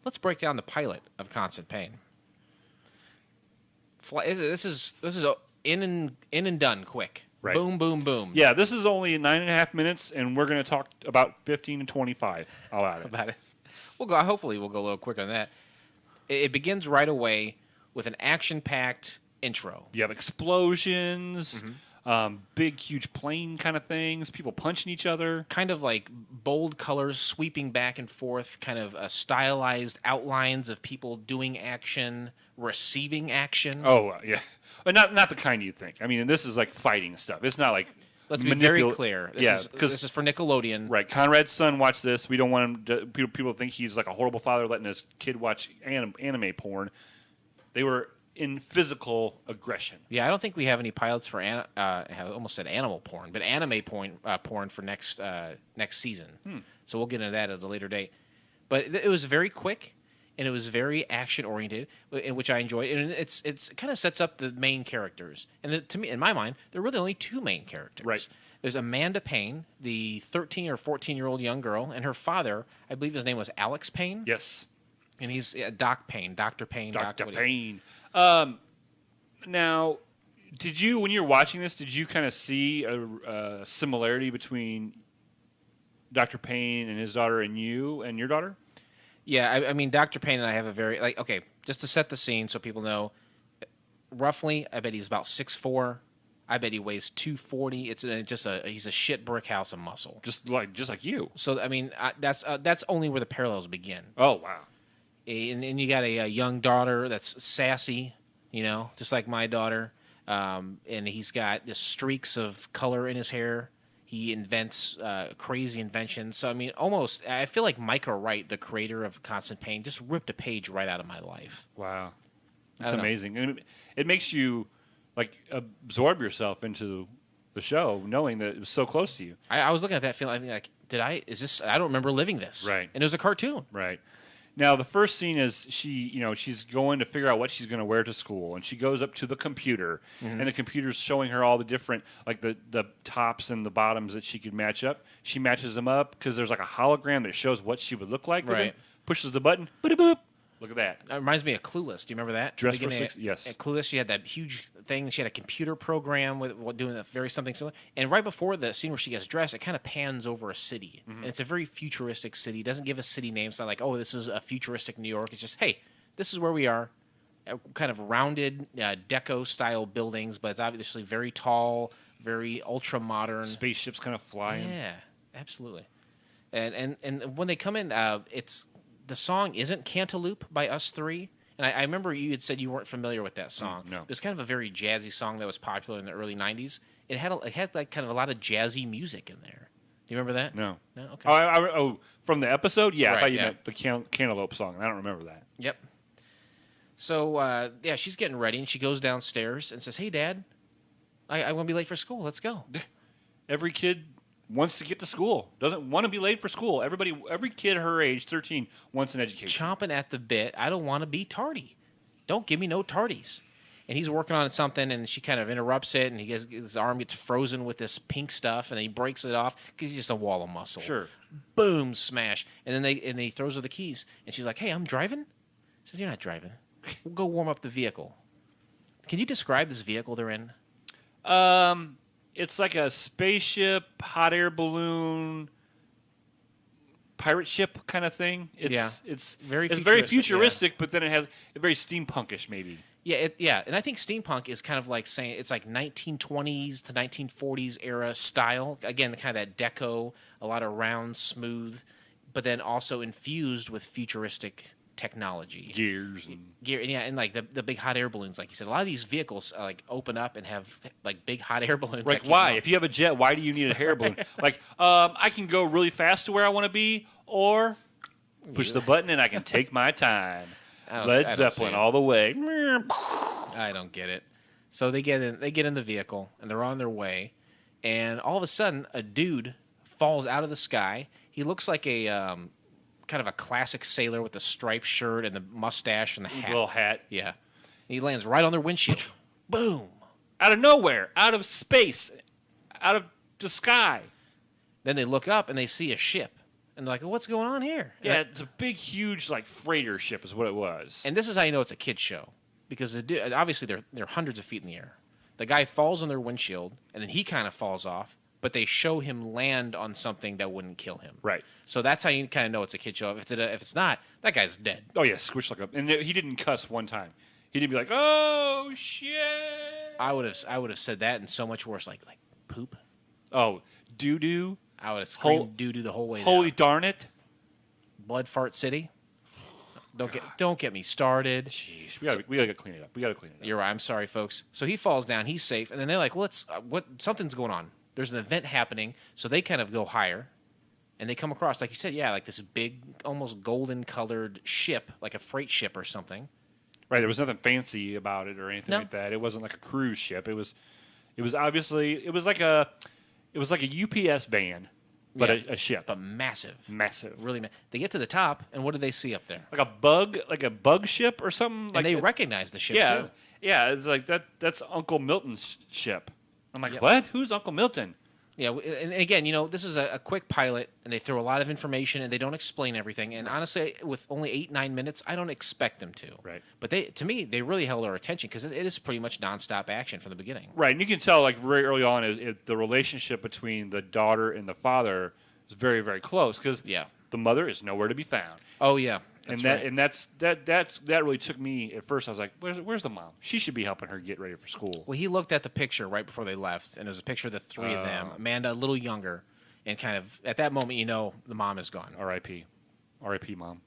let's break down the pilot of Constant Payne. This is in and done quick. Right. Boom, boom, boom. Yeah, this is only 9.5 minutes, and we're going to talk about 15 and 25 about it. About it. We'll go. Hopefully, we'll go a little quicker than that. It begins right away with an action-packed intro. You have explosions, Mm-hmm. big, huge plane kind of things, people punching each other. Kind of like bold colors sweeping back and forth, kind of stylized outlines of people doing action, receiving action. Oh, yeah. But not the kind you think. I mean, this is like fighting stuff. It's not like Let's be very clear. This because is for Nickelodeon. right, Conrad's son watched this. We don't want him to, people think he's like a horrible father letting his kid watch anime porn. They were in physical aggression. Yeah, I don't think we have any pilots for I almost said animal porn, but anime porn for next season. So we'll get into that at a later date. But it was very quick, and it was very action oriented, in which I enjoyed. And it kind of sets up the main characters. And to me, in my mind, there are really only two main characters. Right. There's Amanda Payne, the 13 or 14-year-old young girl, and her father. I believe his name was Alex Payne. Yes. And he's Doc Payne, Dr. Payne, Dr. Dr. Payne. Now, when you were watching this, did you kind of see a similarity between Dr. Payne and his daughter and you and your daughter? Yeah, I mean, Dr. Payne and I have a very, okay, just to set the scene so people know, roughly, I bet he's about 6'4". I bet he weighs 240. He's a shit brick house of muscle. Just like you. So, I mean, that's only where the parallels begin. Oh, wow. And you got a young daughter that's sassy, just like my daughter. And he's got just streaks of color in his hair. He invents crazy inventions. So, I mean, almost, I feel like Micah Wright, the creator of Constant Payne, just ripped a page right out of my life. Wow. I It's don't know. amazing. And it makes you, absorb yourself into the show, knowing that it was so close to you. I was looking at that feeling, like, I don't remember living this. Right. And it was a cartoon. Right. Now, the first scene is she's going to figure out what she's going to wear to school, and she goes up to the computer, and the computer's showing her all the different, the tops and the bottoms that she could match up. She matches them up because there's like a hologram that shows what she would look like. With Right. it. Pushes the button. Boop, boop. Look at that. It reminds me of Clueless. Do you remember that? Dress for Beginning Six. Yes. At Clueless, she had that huge thing. She had a computer program with doing something similar. And right before the scene where she gets dressed, it kind of pans over a city. And it's a very futuristic city. It doesn't give a city name. It's not like, oh, this is a futuristic New York. It's just, hey, this is where we are. Kind of rounded deco-style buildings, but it's obviously very tall, very ultra-modern. Spaceships kind of flying. Yeah, absolutely. And when they come in, the song isn't Cantaloupe by Us Three. And I remember you had said you weren't familiar with that song. No. It's kind of a very jazzy song that was popular in the early 90s. It had like kind of a lot of jazzy music in there. Do you remember that? No. No? Okay. Oh, from the episode? Yeah, I Right, thought you yeah. meant the Cantaloupe song. I don't remember that. Yep. So, she's getting ready, and she goes downstairs and says, hey, Dad, I want to be late for school. Let's go. Every kid wants to get to school, doesn't want to be late for school. Every kid her age, 13, wants an education. Chomping at the bit. I don't want to be tardy. Don't give me no tardies. And he's working on something, and she kind of interrupts it, and his arm gets frozen with this pink stuff, and he breaks it off because he's just a wall of muscle. Sure. Boom, smash. And then he throws her the keys, and she's like, hey, I'm driving? He says, you're not driving. We'll go warm up the vehicle. Can you describe this vehicle they're in? It's like a spaceship, hot air balloon, pirate ship kind of thing. It's Very very futuristic, futuristic, but then it has a very steampunkish maybe. Yeah, and I think steampunk is kind of like saying it's like 1920s to 1940s era style. Again, kind of that deco, a lot of round, smooth, but then also infused with futuristic technology. Gears and And like the big hot air balloons, like you said. A lot of these vehicles like open up and have like big hot air balloons. Like, why? If you have a jet, why do you need a air balloon? Like, I can go really fast to where I want to be, or push the button and I can take my time. Led Zeppelin all the way. I don't get it. So they get in the vehicle and they're on their way, and all of a sudden a dude falls out of the sky. He looks like a kind of a classic sailor with the striped shirt and the mustache and the hat. Little hat. Yeah. He lands right on their windshield. Boom. Out of nowhere, out of space, out of the sky. Then they look up and they see a ship. And they're like, what's going on here? Yeah, it's a big, huge, like, freighter ship is what it was. And this is how you know it's a kid's show. Because obviously they're hundreds of feet in the air. The guy falls on their windshield, and then he kind of falls off. But they show him land on something that wouldn't kill him. Right. So that's how you kind of know it's a kid show. If it's not, that guy's dead. Oh, yeah, squished like a... And he didn't cuss one time. He didn't be like, oh, shit. I would have said that and so much worse, like poop. Oh, doo-doo. I would have screamed doo-doo the whole way Holy down. darn it. Blood fart city. Don't get me started. Jeez, we gotta clean it up. You're right. I'm sorry, folks. So he falls down. He's safe, and then they're like, "Well, something's going on. There's an event happening." So they kind of go higher, and they come across, like you said, like this big, almost golden-colored ship, like a freight ship or something. Right. There was nothing fancy about it or anything like that. It wasn't like a cruise ship. It was obviously like a UPS van. But a ship. But massive. Massive. Really They get to the top, and what do they see up there? Like a bug ship or something? And they recognize the ship, too. Yeah, it's like that's Uncle Milton's ship. I'm like, Yep. What? Who's Uncle Milton? Yeah, and again, this is a quick pilot, and they throw a lot of information, and they don't explain everything. And honestly, with only 8-9 minutes, I don't expect them to. Right. But to me, they really held our attention because it is pretty much nonstop action from the beginning. Right, and you can tell like very early on, the relationship between the daughter and the father is very, very close because the mother is nowhere to be found. Oh yeah. That really took me at first. I was like, "Where's the mom? She should be helping her get ready for school." Well, he looked at the picture right before they left, and it was a picture of the three of them. Amanda, a little younger, and kind of at that moment, the mom is gone. R.I.P. R.I.P. Mom.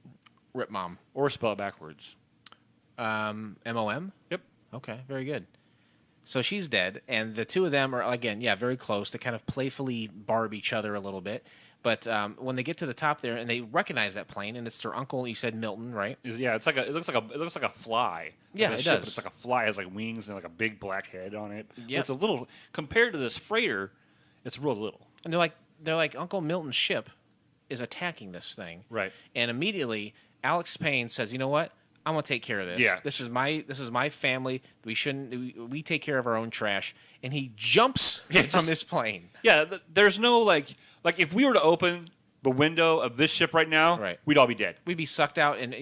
Rip mom. Or spell it backwards. M-O-M? Yep. Okay, very good. So she's dead, and the two of them are again, very close. They kind of playfully barb each other a little bit. But when they get to the top there, and they recognize that plane, and it's their uncle. You said Milton, right? Yeah, it looks like a fly. Yeah, like it ship, does. It's like a fly. It has like wings and like a big black head on it. Yeah, it's a little compared to this freighter. It's real little. And they're like Uncle Milton's ship is attacking this thing, right? And immediately Alex Payne says, "You know what? I'm gonna take care of this. Yeah. This is my family. We take care of our own trash." And he jumps from this plane. Yeah, there's no like if we were to open the window of this ship right now, we'd all be dead. We'd be sucked out and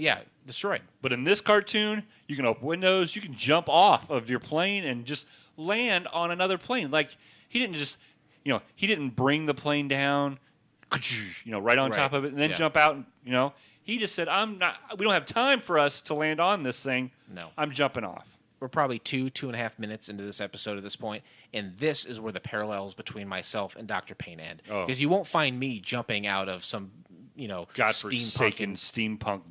destroyed. But in this cartoon, you can open windows, you can jump off of your plane and just land on another plane. Like he didn't just, he didn't bring the plane down, right on top of it and then jump out. And, he just said, we don't have time for us to land on this thing. No. I'm jumping off. We're probably 2.5 minutes into this episode at this point, and this is where the parallels between myself and Dr. Payne end. Because you won't find me jumping out of some, godforsaken steampunk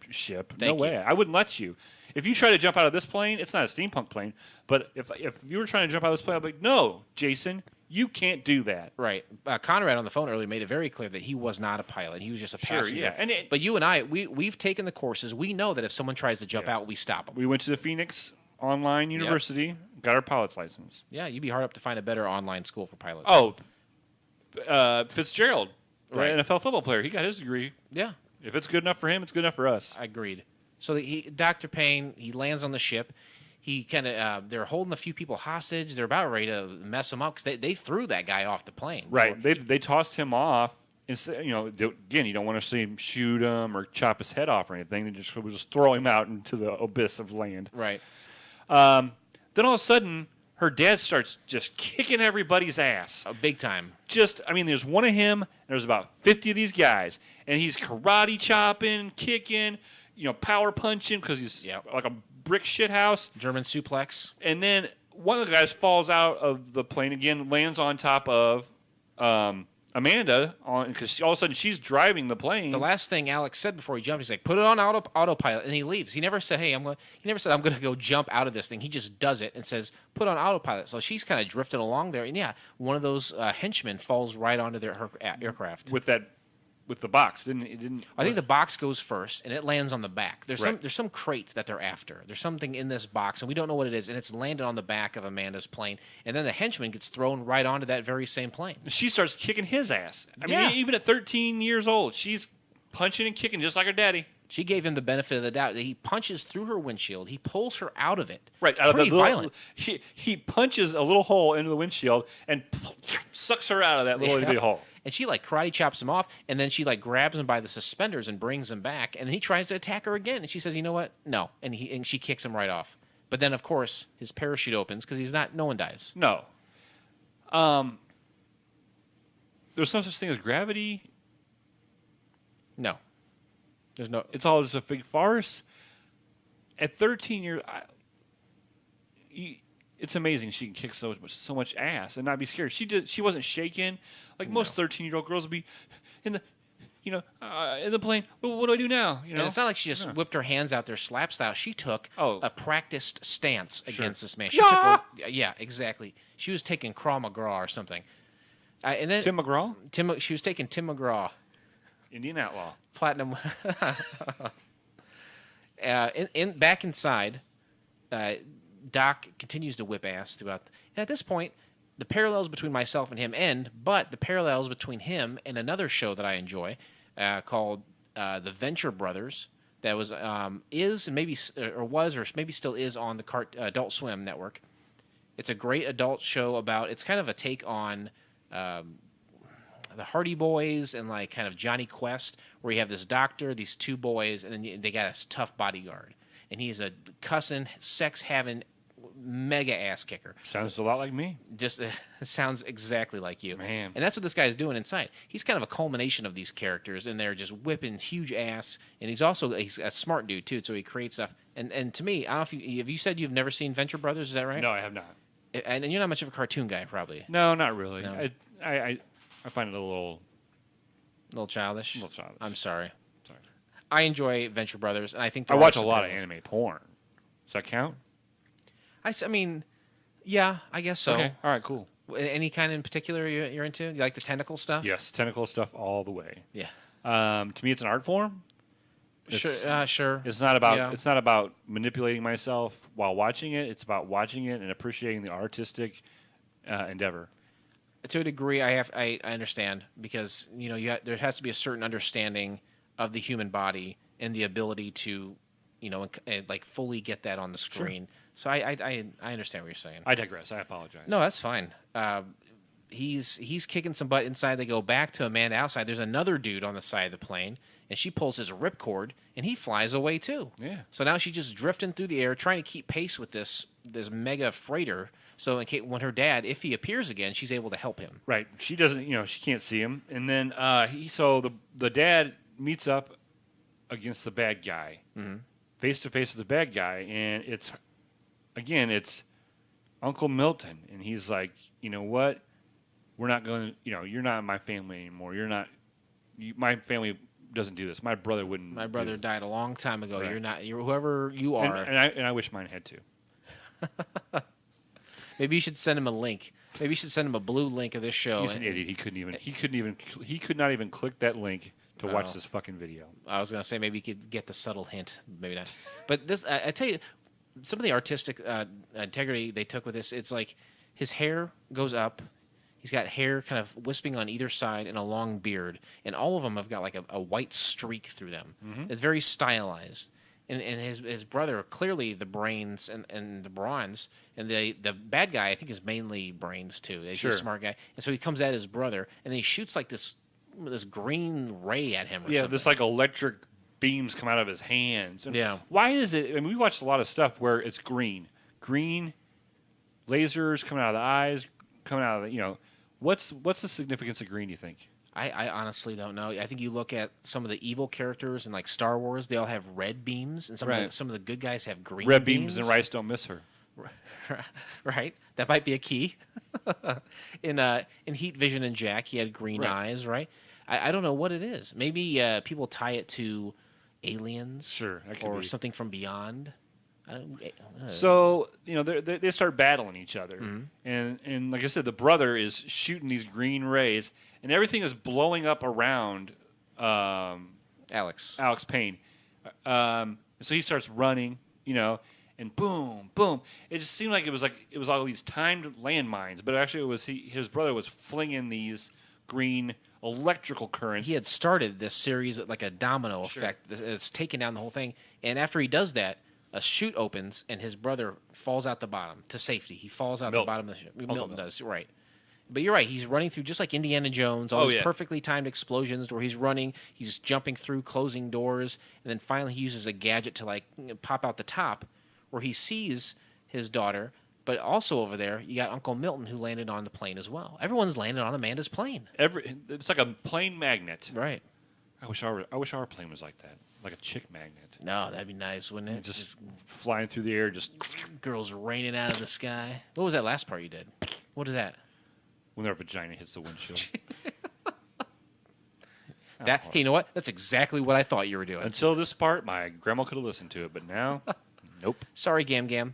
ship. Thank no you. way. I wouldn't let you. If you try to jump out of this plane, it's not a steampunk plane. But if you were trying to jump out of this plane, I'd be like, no, Jason, you can't do that. Right. Conrad on the phone earlier made it very clear that he was not a pilot. He was just a passenger. Yeah. But you and I, we've taken the courses. We know that if someone tries to jump out, we stop them. We went to the Phoenix Online University, got our pilot's license. Yeah, you'd be hard up to find a better online school for pilots. Oh, Fitzgerald, right. NFL football player. He got his degree. Yeah. If it's good enough for him, it's good enough for us. Agreed. So Dr. Payne, he lands on the ship. He kind of they're holding a few people hostage. They're about ready to mess him up because they threw that guy off the plane. Right. They tossed him off. Instead, again, you don't want to see him shoot him or chop his head off or anything. They just throw him out into the abyss of land. Right. Then all of a sudden, her dad starts just kicking everybody's ass. Big time. There's one of him, and there's about 50 of these guys, and he's karate chopping, kicking, power punching because he's like a brick shithouse. German suplex. And then one of the guys falls out of the plane again, lands on top of Amanda, because all of a sudden she's driving the plane. The last thing Alex said before he jumped, he's like, "Put it on autopilot," and he leaves. He never said, "Hey, I'm going to go jump out of this thing." He just does it and says, "Put on autopilot." So she's kind of drifting along there, and one of those henchmen falls right onto her aircraft with the box. Didn't I think the box goes first, and it lands on the back. There's some crate that they're after. There's something in this box, and we don't know what it is, and it's landed on the back of Amanda's plane, and then the henchman gets thrown right onto that very same plane. She starts kicking his ass. I mean, even at 13 years old, she's punching and kicking just like her daddy. She gave him the benefit of the doubt. He punches through her windshield. He pulls her out of it. Right, out Pretty of the violent. He punches a little hole into the windshield and sucks her out of that little bitty hole. And she karate chops him off, and then she grabs him by the suspenders and brings him back. And then he tries to attack her again, and she says, "You know what? No." And she kicks him right off. But then, of course, his parachute opens because no one dies. No. There's no such thing as gravity. No. There's no. It's all just a big farce. At 13 years, it's amazing she can kick so much ass and not be scared. She wasn't shaken like most 13-year-old girls would be in the plane. What do I do now? And it's not like she just whipped her hands out there slap style. She took a practiced stance against this man. She took exactly. She was taking Krav Maga or something. And then Tim McGraw? She was taking Tim McGraw. Indian outlaw. Platinum. Back inside, Doc continues to whip ass throughout. And at this point, the parallels between myself and him end, but the parallels between him and another show that I enjoy called The Venture Brothers that was maybe still is on the Adult Swim network. It's a great adult show about. It's kind of a take on the Hardy Boys and kind of Johnny Quest, where you have this doctor, these two boys, and then they got a tough bodyguard, and he's a cussing, sex-having, mega ass kicker. Sounds a lot like me. Just sounds exactly like you, man. And that's what this guy is doing inside. He's kind of a culmination of these characters, and they're just whipping huge ass. And he's a smart dude too, so he creates stuff. And to me, I don't know if you said you've never seen Venture Brothers. Is that right? No, I have not. And you're not much of a cartoon guy, probably. No, not really. No. I find it a little childish. A little childish. I'm sorry. I enjoy Venture Brothers, and I think I watch a lot of anime porn. Does that count? I mean, yeah, I guess so. Okay. All right, cool. Any kind in particular you're into? You like the tentacle stuff? Yes, tentacle stuff all the way. Yeah. To me, it's an art form. Sure. It's not about manipulating myself while watching it. It's about watching it and appreciating the artistic endeavor. To a degree, I understand because there has to be a certain understanding of the human body and the ability to, fully get that on the screen. Sure. So I understand what you're saying. I digress. I apologize. No, that's fine. He's kicking some butt inside. They go back to Amanda outside. There's another dude on the side of the plane, and she pulls his ripcord, and he flies away too. Yeah. So now she's just drifting through the air, trying to keep pace with this mega freighter. So when her dad, if he appears again, she's able to help him. Right. She doesn't. She can't see him, and then the dad meets up against the bad guy, face to face with the bad guy, and it's Uncle Milton, and he's like, you know what? We're not going to, you're not my family anymore. My family doesn't do this. My brother wouldn't. My brother died a long time ago. Right. You're whoever you are. And I wish mine had to. Maybe you should send him a link. Maybe you should send him a blue link of this show. He's an idiot. He could not even click that link to watch this fucking video. I was going to say maybe you could get the subtle hint. Maybe not. But this, I tell you, some of the artistic integrity they took with this, it's like his hair goes up. He's got hair kind of wisping on either side and a long beard. And all of them have got like a white streak through them. Mm-hmm. It's very stylized. And his brother, clearly the brains and the bronze. And the bad guy, I think, is mainly brains, too. He's a smart guy. And so he comes at his brother, and then he shoots like this green ray at him or something. This like electric beams come out of his hands. And yeah. Why is it? I mean, we watched a lot of stuff where it's green. Green, lasers coming out of the eyes, coming out of the, what's the significance of green, you think? I honestly don't know. I think you look at some of the evil characters in like Star Wars; they all have red beams, and some of the good guys have green Red beams and rice don't miss her. Right, that might be a key. In Heat Vision and Jack, he had green eyes. Right, I don't know what it is. Maybe people tie it to aliens, sure, or something from beyond. So they start battling each other, and like I said, the brother is shooting these green rays, and everything is blowing up around Alex Payne. So he starts running, and boom, boom. It just seemed like it was all these timed landmines, but actually it was his brother was flinging these green electrical currents. He had started this series like a domino effect. It's taken down the whole thing, and after he does that, a chute opens, and his brother falls out the bottom to safety. He falls out the bottom of the chute. Milton does, right. But you're right. He's running through just like Indiana Jones, all these perfectly timed explosions where he's running, he's jumping through closing doors, and then finally he uses a gadget to like pop out the top where he sees his daughter. But also over there, you got Uncle Milton who landed on the plane as well. Everyone's landed on Amanda's plane. It's like a plane magnet. Right. I wish our plane was like that, like a chick magnet. No, that'd be nice, wouldn't it? Just flying through the air, just girls raining out of the sky. What was that last part you did? What is that? When their vagina hits the windshield. Hey, you know what? That's exactly what I thought you were doing. Until this part, my grandma could have listened to it, but now, nope. Sorry, Gam Gam.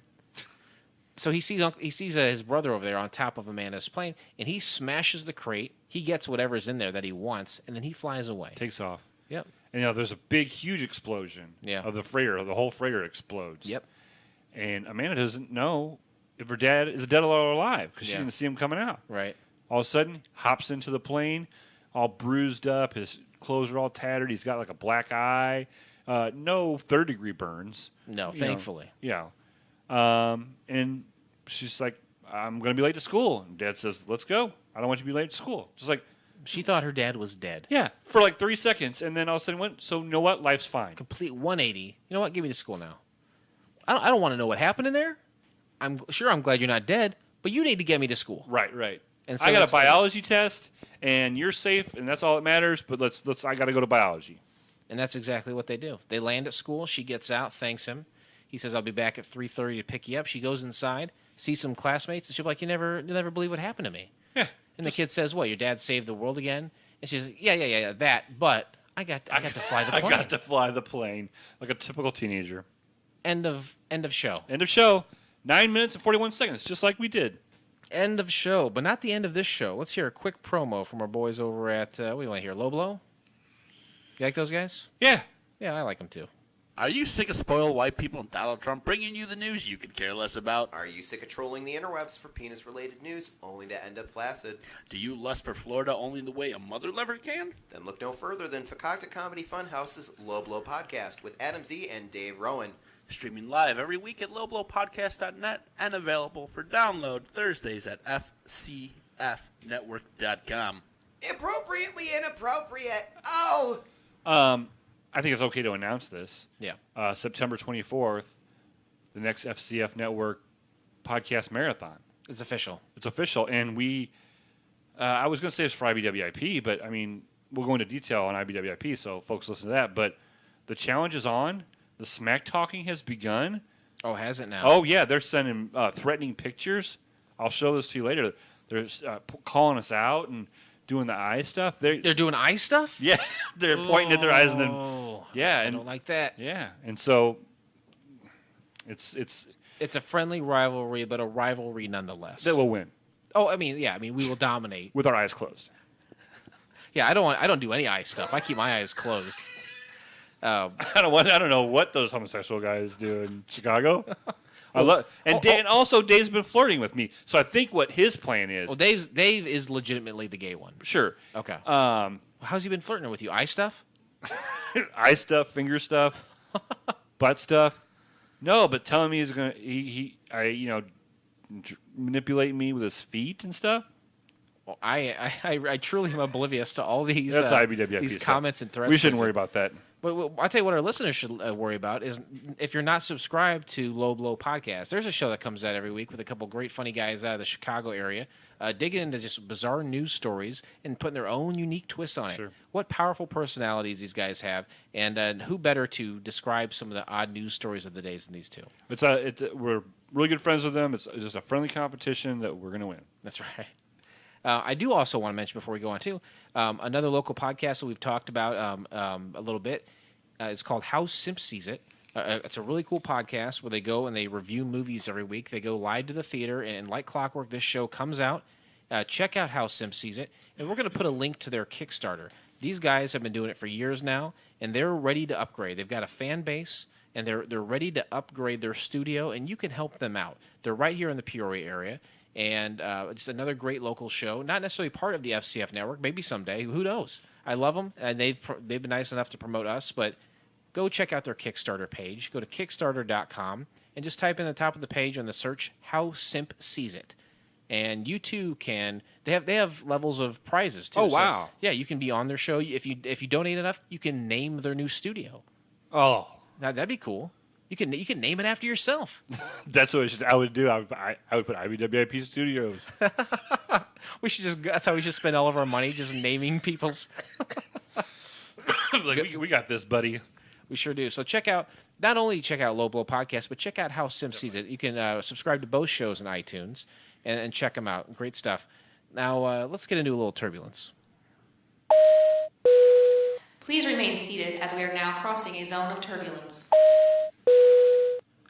So he sees his brother over there on top of Amanda's plane, and he smashes the crate. He gets whatever's in there that he wants, and then he flies away. Takes off. Yep. And there's a big, huge explosion of the freighter. The whole freighter explodes. Yep. And Amanda doesn't know if her dad is dead or alive because she didn't see him coming out. Right. All of a sudden, hops into the plane, all bruised up. His clothes are all tattered. He's got like a black eye. No third-degree burns. No, thankfully. And she's like, I'm going to be late to school. And Dad says, let's go. I don't want you to be late to school. Just like, she thought her dad was dead. Yeah, for like 3 seconds. And then all of a sudden went, so you know what? Life's fine. Complete 180. You know what? Give me to school now. I don't want to know what happened in there. I'm glad you're not dead, but you need to get me to school. Right. And so I got a biology test, and you're safe, and that's all that matters, but I got to go to biology. And that's exactly what they do. They land at school. She gets out, thanks him. He says, I'll be back at 3:30 to pick you up. She goes inside, sees some classmates, and she'll be like, you'll never believe what happened to me. Yeah. And the kid says, what, your dad saved the world again? And she's like, yeah, that, but I got to fly the plane. I got to fly the plane like a typical teenager. End of show. End of show. 9 minutes and 41 seconds, just like we did. End of show, but not the end of this show. Let's hear a quick promo from our boys over at, what do you want to hear, Loblo? You like those guys? Yeah. Yeah, I like them too. Are you sick of spoiled white people and Donald Trump bringing you the news you could care less about? Are you sick of trolling the interwebs for penis-related news only to end up flaccid? Do you lust for Florida only the way a mother lover can? Then look no further than Fakakta Comedy Funhouse's Low Blow podcast with Adam Z and Dave Rowan. Streaming live every week at lowblowpodcast.net and available for download Thursdays at fcfnetwork.com. Appropriately inappropriate. Oh! I think it's okay to announce this. Yeah. September 24th, the next FCF Network podcast marathon. It's official. It's official. And we, I was going to say it's for IBWIP, but I mean, we'll go into detail on IBWIP, so folks listen to that. But the challenge is on. The smack talking has begun. Oh, has it now? Oh, yeah. They're sending threatening pictures. I'll show this to you later. They're calling us out and doing the eye stuff. They're doing eye stuff? Yeah. They're pointing at their eyes and then... Yeah. I don't like that. Yeah. And so it's a friendly rivalry, but a rivalry nonetheless. That will win. Oh, I mean, we will dominate. With our eyes closed. Yeah, I don't do any eye stuff. I keep my eyes closed. I don't know what those homosexual guys do in Chicago. And also Dave's been flirting with me, so I think what his plan is. Well, Dave is legitimately the gay one. Sure. Okay. How's he been flirting with you? Eye stuff? Eye stuff, finger stuff, butt stuff. No, but telling me he's gonna manipulate me with his feet and stuff. Well, I truly am oblivious to all these That's IBWIP these stuff. comments and threats. We shouldn't worry about that. But I'll tell you what our listeners should worry about is if you're not subscribed to Low Blow Podcast. There's a show that comes out every week with a couple great funny guys out of the Chicago area, digging into just bizarre news stories and putting their own unique twist on it. Sure. What powerful personalities these guys have, and who better to describe some of the odd news stories of the days than these two? We're really good friends with them. It's just a friendly competition that we're going to win. That's right. I do also want to mention before we go on, too, another local podcast that we've talked about a little bit. It's called How Simp Sees It. It's a really cool podcast where they go and they review movies every week. They go live to the theater, and like clockwork, this show comes out. Check out How Simp Sees It, and we're going to put a link to their Kickstarter. These guys have been doing it for years now, and they're ready to upgrade. They've got a fan base, and they're ready to upgrade their studio, and you can help them out. They're right here in the Peoria area. And just another great local show, not necessarily part of the FCF network. Maybe someday, who knows? I love them, and they've been nice enough to promote us. But go check out their Kickstarter page. Go to Kickstarter.com and just type in the top of the page on the search "How Simp Sees It," and you too can. They have levels of prizes too. Oh wow! So, yeah, you can be on their show. If you donate enough, you can name their new studio. Oh, that'd be cool. You can name it after yourself. That's what I would do. I would put IBWIP Studios. That's how we should spend all of our money, just naming people's. We got this, buddy. We sure do. So not only check out Low Blow Podcast, but check out How Simp Sees It. You can subscribe to both shows on iTunes and check them out. Great stuff. Now let's get into a little turbulence. Please remain seated as we are now crossing a zone of turbulence.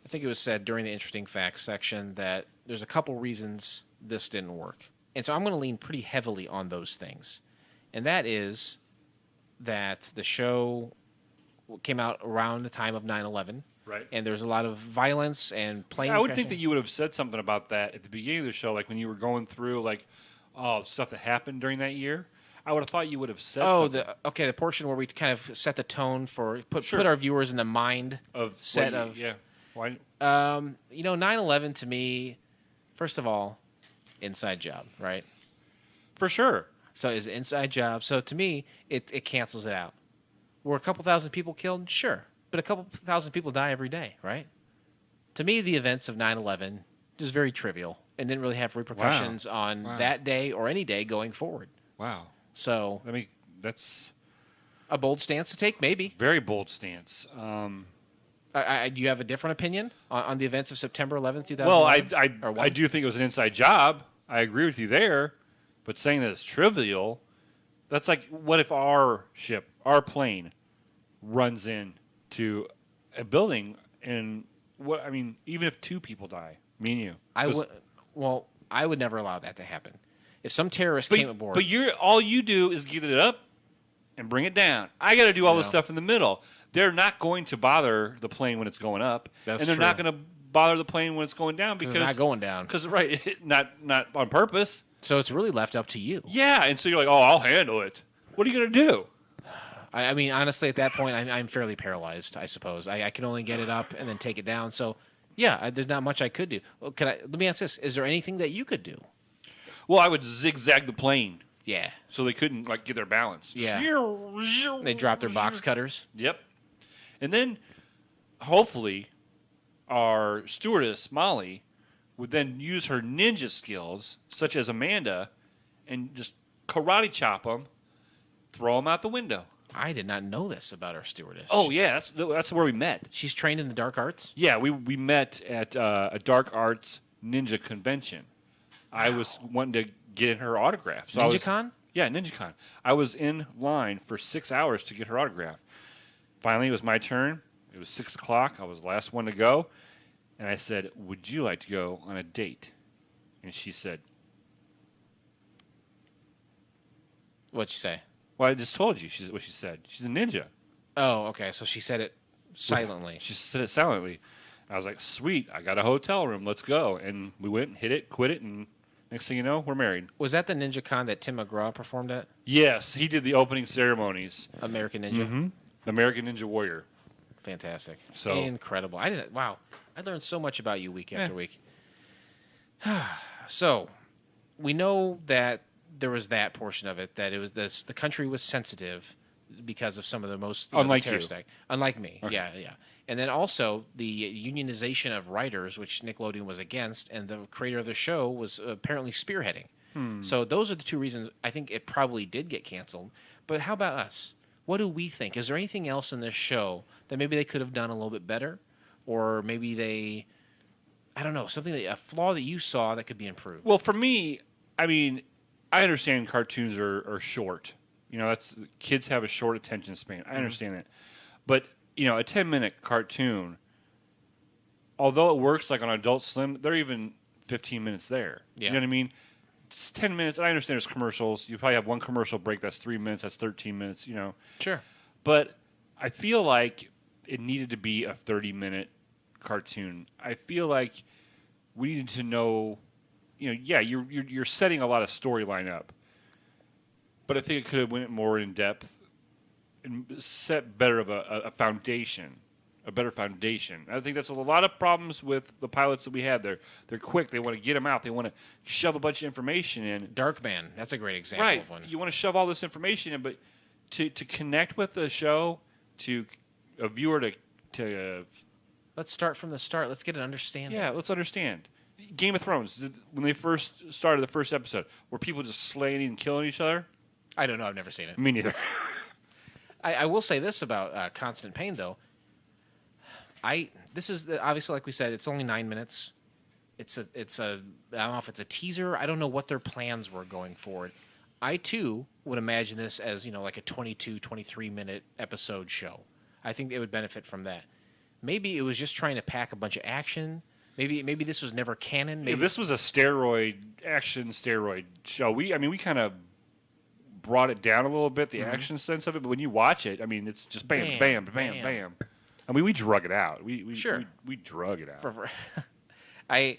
I think it was said during the interesting facts section that there's a couple reasons this didn't work. And so I'm going to lean pretty heavily on those things. And that is that the show came out around the time of 9/11. Right. And there's a lot of violence and plane I would crashing. think that you would have said something about that at the beginning of the show, like when you were going through stuff that happened during that year. I would have thought you would have said something. The portion where we kind of set the tone for put our viewers in the mind of set of yeah. Why? 9/11 to me, first of all, inside job, right? For sure. So it's an inside job. So to me, it cancels it out. Were a couple thousand people killed? Sure. But a couple thousand people die every day, right? To me, the events of 9/11 just very trivial and didn't really have repercussions on that day or any day going forward. Wow. So I mean, that's a bold stance to take, maybe. Very bold stance. Do you have a different opinion on the events of September 11th, 2001? Well, I do think it was an inside job. I agree with you there. But saying that it's trivial, that's like, what if our plane, runs into a building and even if two people die, me and you. I would never allow that to happen. If some terrorist came aboard. But all you do is get it up and bring it down. I got to do all this stuff in the middle. They're not going to bother the plane when it's going up, and they're not going to bother the plane when it's going down because it's not going down. Because not on purpose. So it's really left up to you. Yeah, and so you're like, oh, I'll handle it. What are you going to do? I mean, honestly, at that point, I'm fairly paralyzed. I suppose I can only get it up and then take it down. So, yeah, there's not much I could do. Well, let me ask this: is there anything that you could do? Well, I would zigzag the plane. Yeah. So they couldn't get their balance. Yeah. They drop their box cutters. Yep. And then, hopefully, our stewardess Molly would then use her ninja skills, such as Amanda, and just karate chop them, throw them out the window. I did not know this about our stewardess. Oh yeah, that's where we met. She's trained in the dark arts. Yeah, we met at a dark arts ninja convention. I was wanting to get in her autograph. So NinjaCon? Yeah, NinjaCon. I was in line for 6 hours to get her autograph. Finally, it was my turn. It was 6 o'clock. I was the last one to go. And I said, would you like to go on a date? And she said, What'd she say? well, I just told you what she said. She's a ninja. Oh, okay. So she said it silently. She said it silently. I was like, sweet, I got a hotel room. Let's go. And we went and hit it, quit it, and next thing you know, we're married. Was that the NinjaCon that Tim McGraw performed at? Yes, he did the opening ceremonies. American Ninja? Mm-hmm. American Ninja Warrior. Fantastic. So incredible. Wow. I learned so much about you week after week. So, we know that there was that portion of it, that it was the country was sensitive because of some of the most Unlike terrorist you. unlike me. Okay. Yeah. And then also the unionization of writers, which Nickelodeon was against, and the creator of the show was apparently spearheading. So those are the two reasons I think it probably did get canceled. But how about us? What do we think? Is there anything else in this show that maybe they could have done a little bit better? Or maybe I don't know, a flaw that you saw that could be improved? Well, for me, I mean, I understand cartoons are short. Kids have a short attention span. I understand that. But, a 10-minute cartoon, although it works like on Adult Swim, they're even 15 minutes there. Yeah. You know what I mean? It's 10 minutes. I understand there's commercials. You probably have one commercial break. That's 3 minutes. That's 13 minutes, Sure. But I feel like it needed to be a 30-minute cartoon. I feel like we needed to know, you're setting a lot of storyline up. But I think it could have went more in depth and set better of a foundation, a better foundation. I think that's a lot of problems with the pilots that we had. They're quick. They want to get them out. They want to shove a bunch of information in. Darkman, that's a great example of one. You want to shove all this information in, but to connect with the show, to a viewer to Let's start from the start. Let's get an understanding. yeah, let's understand. Game of Thrones, when they first started the first episode, were people just slaying and killing each other? I don't know. I've never seen it. Me neither. I will say this about Constant Payne, though. This is obviously, like we said, it's only 9 minutes. It's a I don't know if it's a teaser. I don't know what their plans were going forward. I too would imagine this as like a 22, 23-minute episode show. I think it would benefit from that. Maybe it was just trying to pack a bunch of action. Maybe this was never canon. Maybe this was a action steroid show. We kind of brought it down a little bit, the action sense of it. But when you watch it, it's just bam, bam, bam, bam. bam. I mean, we drug it out. We Sure. we drug it out. I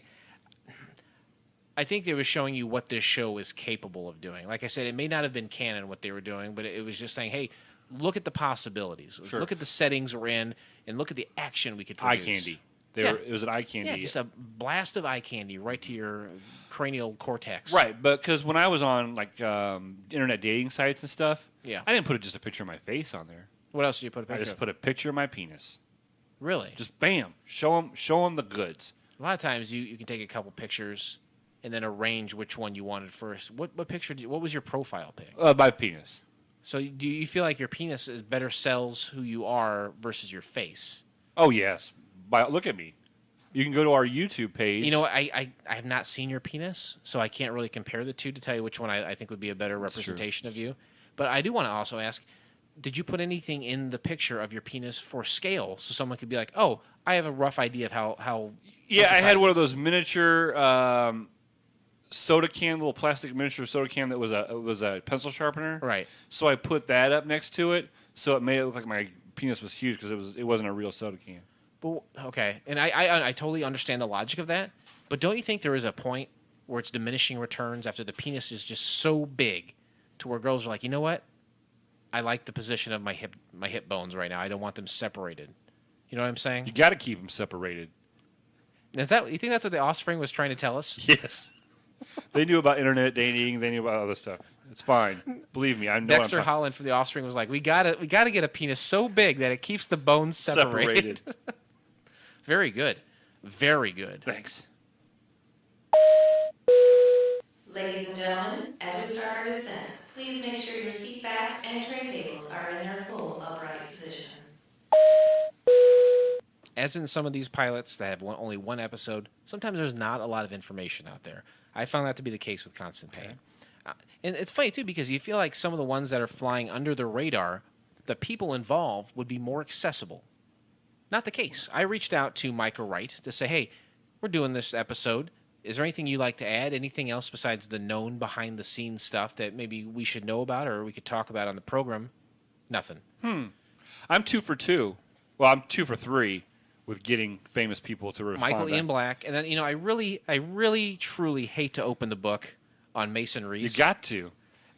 think it was showing you what this show is capable of doing. Like I said, it may not have been canon what they were doing, but it was just saying, hey, look at the possibilities. Sure. Look at the settings we're in, and look at the action we could Eye produce. candy. Yeah. It was an eye candy. Yeah, just a blast of eye candy right to your cranial cortex. Right, but because when I was on internet dating sites and stuff, Yeah. I didn't put just a picture of my face on there. What else did you put a picture I just of? put a picture of my penis. Really? Just bam, show them the goods. A lot of times you can take a couple pictures and then arrange which one you wanted first. What picture? What was your profile pic? My penis. So do you feel like your penis is better sells who you are versus your face? Oh yes, look at me. You can go to our YouTube page. You know, I have not seen your penis, so I can't really compare the two to tell you which one I think would be a better representation of you. But I do want to also ask, did you put anything in the picture of your penis for scale so someone could be like, oh, I have a rough idea of how Yeah, I had one of those. those miniature soda can, little plastic miniature soda can that was a pencil sharpener. Right. So I put that up next to it, so it made it look like my penis was huge because it wasn't a real soda can. But, okay, and I totally understand the logic of that, but don't you think there is a point where it's diminishing returns after the penis is just so big to where girls are like, you know what? I like the position of my hip bones right now. I don't want them separated. You know what I'm saying? You got to keep them separated. Is that you think that's what the Offspring was trying to tell us? Yes. They knew about internet dating. They knew about other stuff. It's fine. Believe me, I know. Dexter Holland from the Offspring was like, we gotta get a penis so big that it keeps the bones separated. Very good. Very good. Thanks. Ladies and gentlemen, as we start our descent, please make sure your seat backs and tray tables are in their full upright position. As in some of these pilots that have only one episode, sometimes there's not a lot of information out there. I found that to be the case with Constant Payne. And it's funny, too, because you feel like some of the ones that are flying under the radar, the people involved would be more accessible. Not the case. I reached out to Micah Wright to say, hey, we're doing this episode. Is there anything you'd like to add? Anything else besides the known behind-the-scenes stuff that maybe we should know about or we could talk about on the program? Nothing. I'm 2 for 2. Well, I'm 2 for 3 with getting famous people to respond. Michael Ian Black. And then, I really, truly hate to open the book on Mason Reese. You got to.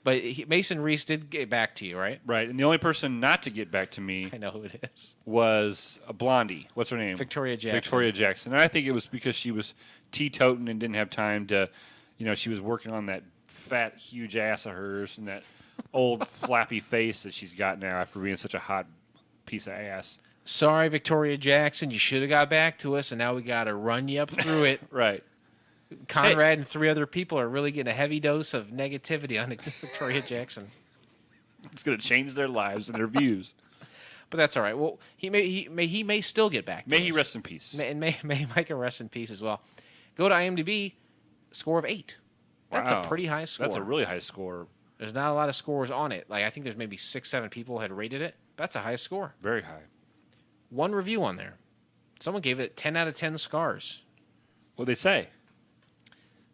But Mason Reese did get back to you, right? Right. And the only person not to get back to me I know who it is. was a Blondie. What's her name? Victoria Jackson. Victoria Jackson. And I think it was because she was teetoting and didn't have time to, she was working on that fat, huge ass of hers and that old flappy face that she's got now after being such a hot piece of ass. Sorry, Victoria Jackson, you should have got back to us, and now we got to run you up through it. Right. Conrad and 3 other people are really getting a heavy dose of negativity on Victoria Jackson. It's going to change their lives and their views. But that's all right. Well, he may still get back to us. May he rest in peace. And may Micah rest in peace as well. Go to IMDb, score of 8. That's Wow. a pretty high score. That's a really high score. There's not a lot of scores on it. Like I think there's maybe 6, 7 people had rated it. That's a high score. Very high. 1 review on there. Someone gave it 10 out of 10 scars. What'd they say?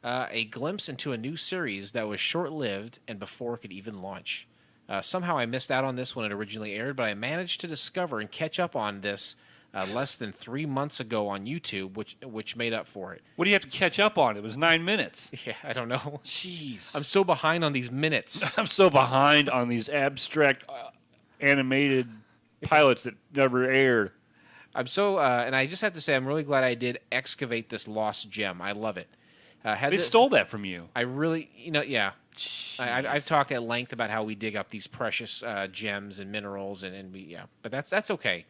A glimpse into a new series that was short-lived and before it could even launch. Somehow I missed out on this when it originally aired, but I managed to discover and catch up on this less than 3 months ago on YouTube, which made up for it. What do you have to catch up on? It was 9 minutes. Yeah, I don't know. Jeez. I'm so behind on these minutes. I'm so behind on these abstract animated pilots that never aired. I'm so, and I just have to say, I'm really glad I did excavate this lost gem. I love it. They stole that from you. I really, yeah. I've talked at length about how we dig up these precious gems and minerals, and we, yeah. But that's okay.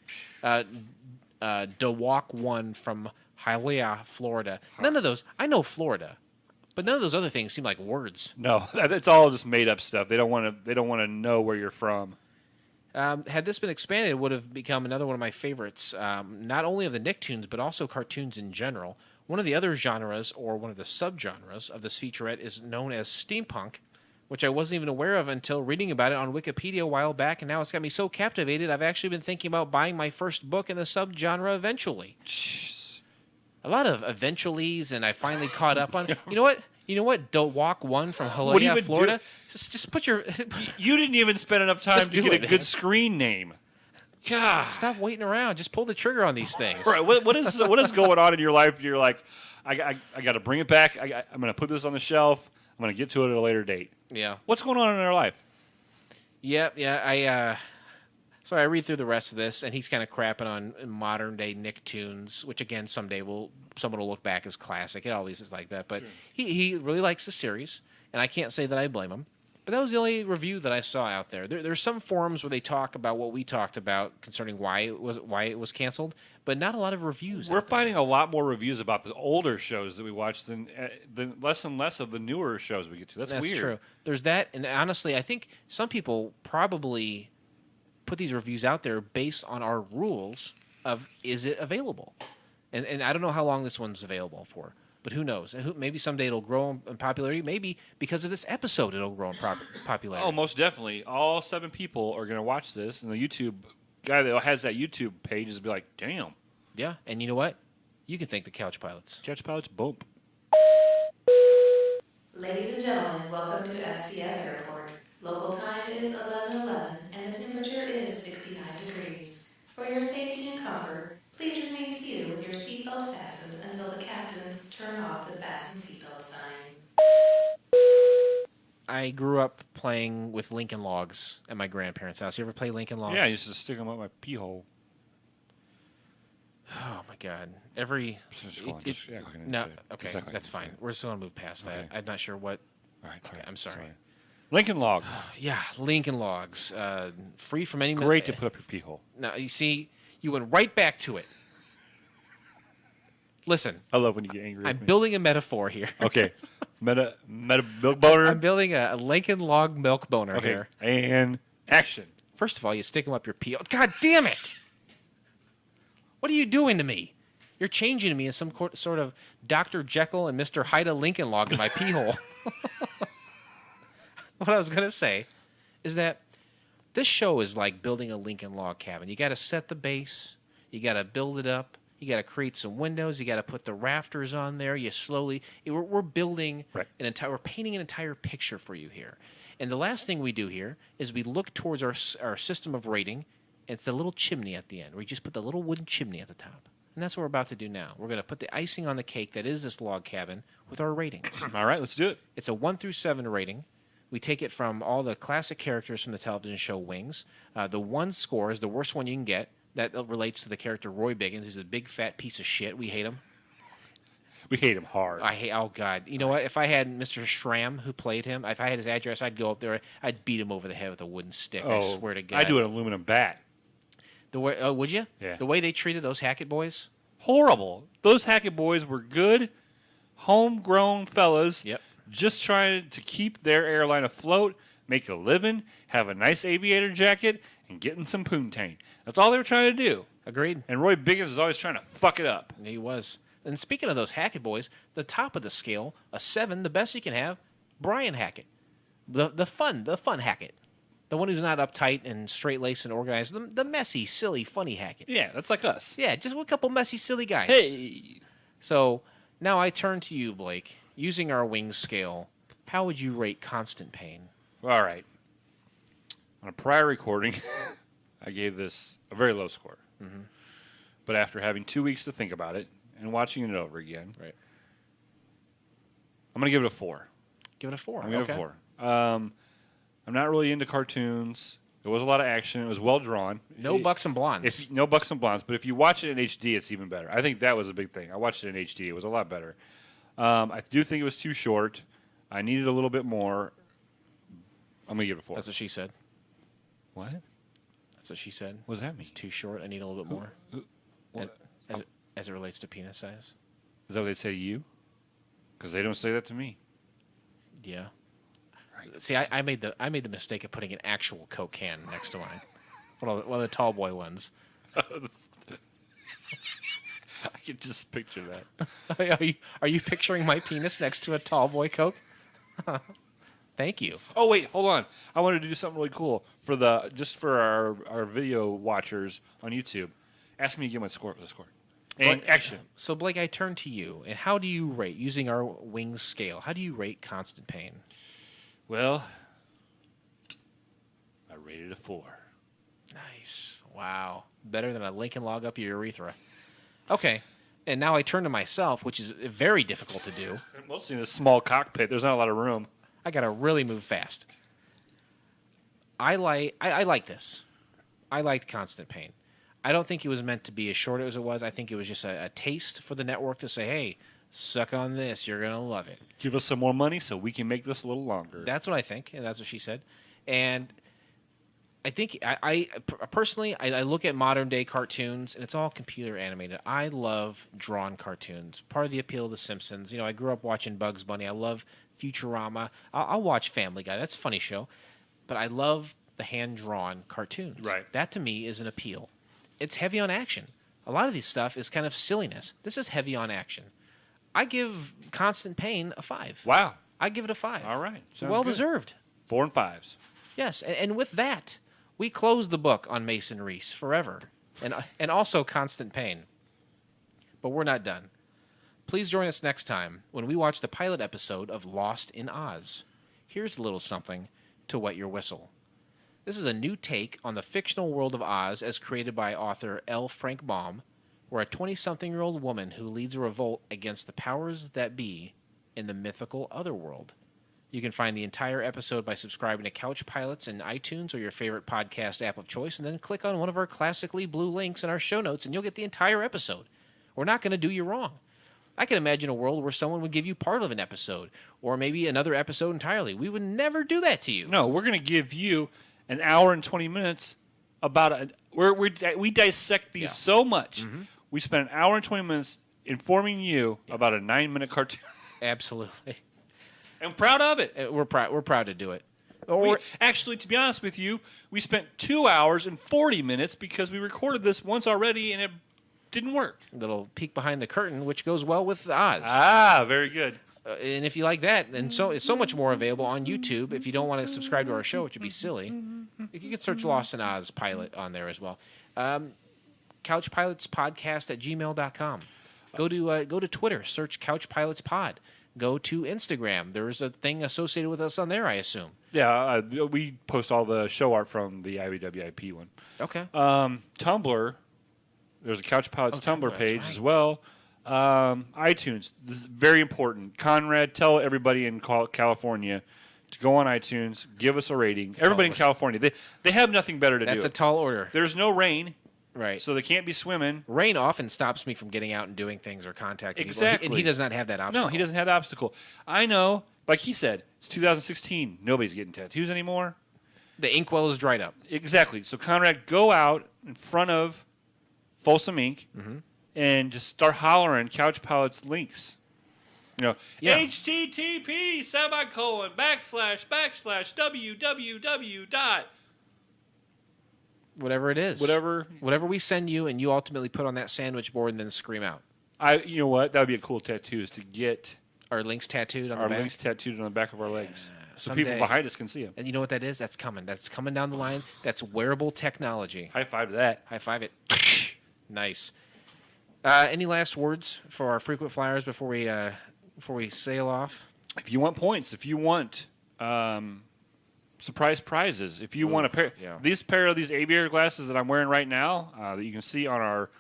DeWalk 1 from Hialeah, Florida. None of those, I know Florida, but none of those other things seem like words. No, it's all just made up stuff. They don't want to know where you're from. Had this been expanded, it would have become another one of my favorites, not only of the Nicktoons, but also cartoons in general. One of the other genres, or one of the subgenres of this featurette, is known as steampunk, which I wasn't even aware of until reading about it on Wikipedia a while back, and now it's got me so captivated, I've actually been thinking about buying my first book in the subgenre eventually. Jeez. A lot of eventuallys, and I finally caught up on... You know what? Don't Walk 1 from What do you Hialeah, even Florida? do? Just put your... You didn't even spend enough time Just to do get it. a good screen name. God. Stop waiting around. Just pull the trigger on these things. Right. What is going on in your life? You're like, I got to bring it back. I'm going to put this on the shelf. I'm going to get to it at a later date. Yeah. What's going on in our life? Yeah. So I read through the rest of this, and he's kind of crapping on modern day Nicktoons, which again someday someone will look back as classic. It always is like that. But sure. he really likes the series, and I can't say that I blame him. But that was the only review that I saw out there. There's some forums where they talk about what we talked about concerning why it was canceled, but not a lot of reviews. We're finding a lot more reviews about the older shows that we watch than less and less of the newer shows we get to. That's weird. That's true. There's that, and honestly, I think some people probably put these reviews out there based on our rules of is it available, and I don't know how long this one's available for. But who knows? Maybe someday it'll grow in popularity. Maybe because of this episode it'll grow in popularity. Oh, most definitely. All 7 people are going to watch this, and the YouTube guy that has that YouTube page is be like, damn. Yeah, and you know what? You can thank the Couch Pilots. Couch Pilots, boom. Ladies and gentlemen, welcome to FCF Airport. Local time is 11:11, and the temperature is 69 degrees. For your safety and comfort, please remain seated with your seatbelt fastened until the captains turn off the fasten seatbelt sign. I grew up playing with Lincoln Logs at my grandparents' house. You ever play Lincoln Logs? Yeah, I used to stick them up my pee hole. Oh, my God. Okay, that's fine. We're just going to move past that. I'm not sure what... All right, okay, I'm sorry. Lincoln Logs. Yeah, Lincoln Logs. Free from any... Great to put up your pee hole. Now, you see, you went right back to it. Listen. I love when you get angry. I'm building a metaphor here. Okay. Meta milk boner. I'm building a Lincoln Log milk boner here. And action. First of all, you stick them up your pee. Oh, God damn it! What are you doing to me? You're changing me in some sort of Dr. Jekyll and Mr. Hyde Lincoln Log in my pee hole. What I was going to say is that this show is like building a Lincoln Log cabin. You got to set the base. You got to build it up. You got to create some windows. You got to put the rafters on there. We're building we're painting an entire picture for you here. And the last thing we do here is we look towards our system of rating. And it's the little chimney at the end. We just put the little wooden chimney at the top. And that's what we're about to do now. We're going to put the icing on the cake that is this log cabin with our ratings. All right, let's do it. It's a 1 through 7 rating. We take it from all the classic characters from the television show Wings. The 1 score is the worst one you can get. That relates to the character Roy Biggins, who's a big, fat piece of shit. We hate him. We hate him hard. Oh, God. You know what? If I had Mr. Schramm, who played him, if I had his address, I'd go up there. I'd beat him over the head with a wooden stick. I swear to God. I'd do an aluminum bat. Would you? Yeah. The way they treated those Hackett boys? Horrible. Those Hackett boys were good, homegrown fellas. Yep. Just trying to keep their airline afloat, make a living, have a nice aviator jacket, and getting some poontang. That's all they were trying to do. Agreed. And Roy Biggins is always trying to fuck it up. He was. And speaking of those Hackett boys, the top of the scale, a 7, the best you can have, Brian Hackett. The fun Hackett. The one who's not uptight and straight-laced and organized. The messy, silly, funny Hackett. Yeah, that's like us. Yeah, just a couple messy, silly guys. Hey. So now I turn to you, Blake. Using our wings scale, how would you rate Constant Payne? All right. On a prior recording, I gave this a very low score. Mm-hmm. But after having 2 weeks to think about it and watching it over again, right, I'm going to give it a 4. Give it a 4. I'm going to give it a 4. I'm not really into cartoons. There was a lot of action. It was well drawn. No bucks and blondes. No bucks and blondes. But if you watch it in HD, it's even better. I think that was a big thing. I watched it in HD. It was a lot better. I do think it was too short. I needed a little bit more. I'm going to give it a 4. That's what she said. What? That's what she said. What does that mean? It's too short. I need a little bit more. As it relates to penis size. Is that what they say to you? Because they don't say that to me. Yeah. Right. See, I made the mistake of putting an actual Coke can next to mine. One of the tall boy ones. I can just picture that. Are you picturing my penis next to a tall boy Coke? Thank you. Oh wait, hold on. I wanted to do something really cool for our video watchers on YouTube. Ask me to give my score for the score. And action. So Blake, I turn to you. And how do you rate, using our wings scale? How do you rate Constant Payne? Well, I rated a 4. Nice. Wow. Better than a Lincoln log up your urethra. Okay, and now I turn to myself, which is very difficult to do. Mostly in a small cockpit. There's not a lot of room. I got to really move fast. I like this. I liked Constant Payne. I don't think it was meant to be as short as it was. I think it was just a taste for the network to say, hey, suck on this. You're going to love it. Give us some more money so we can make this a little longer. That's what I think, and that's what she said. And I think I personally look at modern day cartoons and it's all computer animated. I love drawn cartoons. Part of the appeal of The Simpsons. You know, I grew up watching Bugs Bunny. I love Futurama. I'll watch Family Guy. That's a funny show. But I love the hand drawn cartoons. Right. That to me is an appeal. It's heavy on action. A lot of this stuff is kind of silliness. This is heavy on action. I give Constant Payne a 5. Wow. I give it a 5. All right. Well deserved. 4 and 5s. Yes, and with that, we close the book on Mason Reese forever, and also Constant Payne. But we're not done. Please join us next time when we watch the pilot episode of Lost in Oz. Here's a little something to wet your whistle. This is a new take on the fictional world of Oz as created by author L. Frank Baum, where a 20-something-year-old woman who leads a revolt against the powers that be in the mythical otherworld. You can find the entire episode by subscribing to Couch Pilots in iTunes or your favorite podcast app of choice, and then click on one of our classically blue links in our show notes, and you'll get the entire episode. We're not going to do you wrong. I can imagine a world where someone would give you part of an episode, or maybe another episode entirely. We would never do that to you. No, we're going to give you an hour and 20 minutes about we dissect these so much. Mm-hmm. We spent an hour and 20 minutes informing you about a 9-minute cartoon. Absolutely. I'm proud of it. We're proud to do it. Actually, to be honest with you, we spent 2 hours and 40 minutes because we recorded this once already and it didn't work. A little peek behind the curtain, which goes well with Oz. Ah, very good. And if you like that, and so it's so much more available on YouTube. If you don't want to subscribe to our show, which would be silly, you can search Lost in Oz pilot on there as well. CouchPilotSPodcast@gmail.com. Go to Twitter, search Couch Pilots Pod. Go to Instagram. There's a thing associated with us on there, I assume. Yeah, we post all the show art from the IWWIP one. Okay. Tumblr, there's a Couch Pilots Tumblr page as well. iTunes, this is very important. Conrad, tell everybody in California to go on iTunes, give us a rating. Everybody in California, they have nothing better to do. That's a tall order. There's no rain. Right. So they can't be swimming. Rain often stops me from getting out and doing things or contacting Exactly. people. And he does not have that obstacle. No, he doesn't have the obstacle. I know, like he said, it's 2016. Nobody's getting tattoos anymore. The inkwell is dried up. Exactly. So, Conrad, go out in front of Folsom Inc. And just start hollering Couch Pilots links. You know, HTTP // www. Whatever it is. Whatever we send you and you ultimately put on that sandwich board and then scream out. You know what? That would be a cool tattoo, is to get our links tattooed on the back. Our links tattooed on the back of our legs. So someday. People behind us can see them. And you know what that is? That's coming. That's coming down the line. That's wearable technology. High five to that. High five it. Nice. Any last words for our frequent flyers before we sail off? If you want points, if you want surprise prizes, if you want a pair, these pair of these aviator glasses that I'm wearing right now, that you can see on our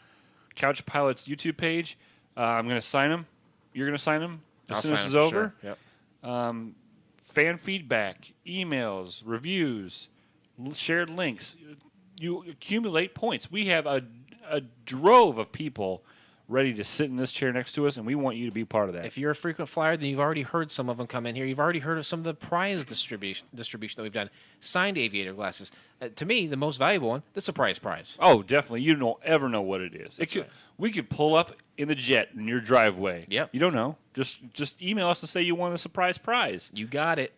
Couch Pilots YouTube page, I'm going to sign them. You're going to sign them as soon as this is over. Sure. Yep. Fan feedback, emails, reviews, shared links. You accumulate points. We have a drove of people ready to sit in this chair next to us, and we want you to be part of that. If you're a frequent flyer, then you've already heard some of them come in here. You've already heard of some of the prize distribution that we've done. Signed aviator glasses. To me, the most valuable one, the surprise prize. Oh, definitely. You don't ever know what it is. We could pull up in the jet in your driveway. Yep. You don't know. Just email us and say you want a surprise prize. You got it.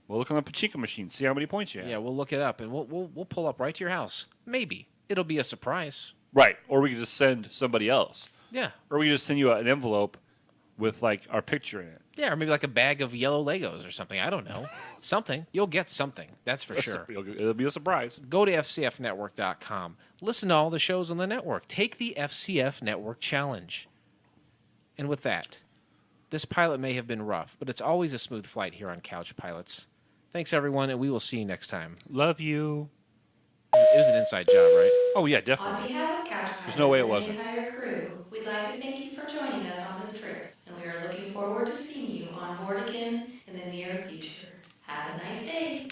We'll look on the pachinko machine, see how many points you have. Yeah, we'll look it up, and we'll pull up right to your house. Maybe. It'll be a surprise. Right. Or we could just send somebody else. Yeah. Or we could just send you an envelope with, like, our picture in it. Yeah, or maybe like a bag of yellow Legos or something. I don't know. Something. You'll get something. That's for sure. It'll be a surprise. Go to FCFnetwork.com. Listen to all the shows on the network. Take the FCF Network Challenge. And with that, this pilot may have been rough, but it's always a smooth flight here on Couch Pilots. Thanks, everyone, and we will see you next time. Love you. It was an inside job, right? Oh, yeah, definitely. On behalf of Couch Pilots There's no way it and wasn't. the entire crew, we'd like to thank you for joining us on this trip, and we are looking forward to seeing you on board again in the near future. Have a nice day.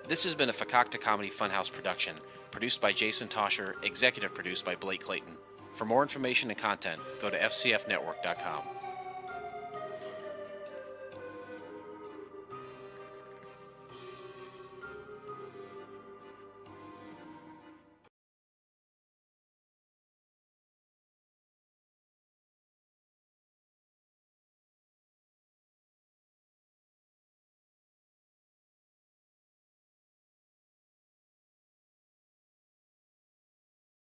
This has been a Fakakta Comedy Funhouse production, produced by Jason Tosher, executive produced by Blake Clayton. For more information and content, go to fcfnetwork.com.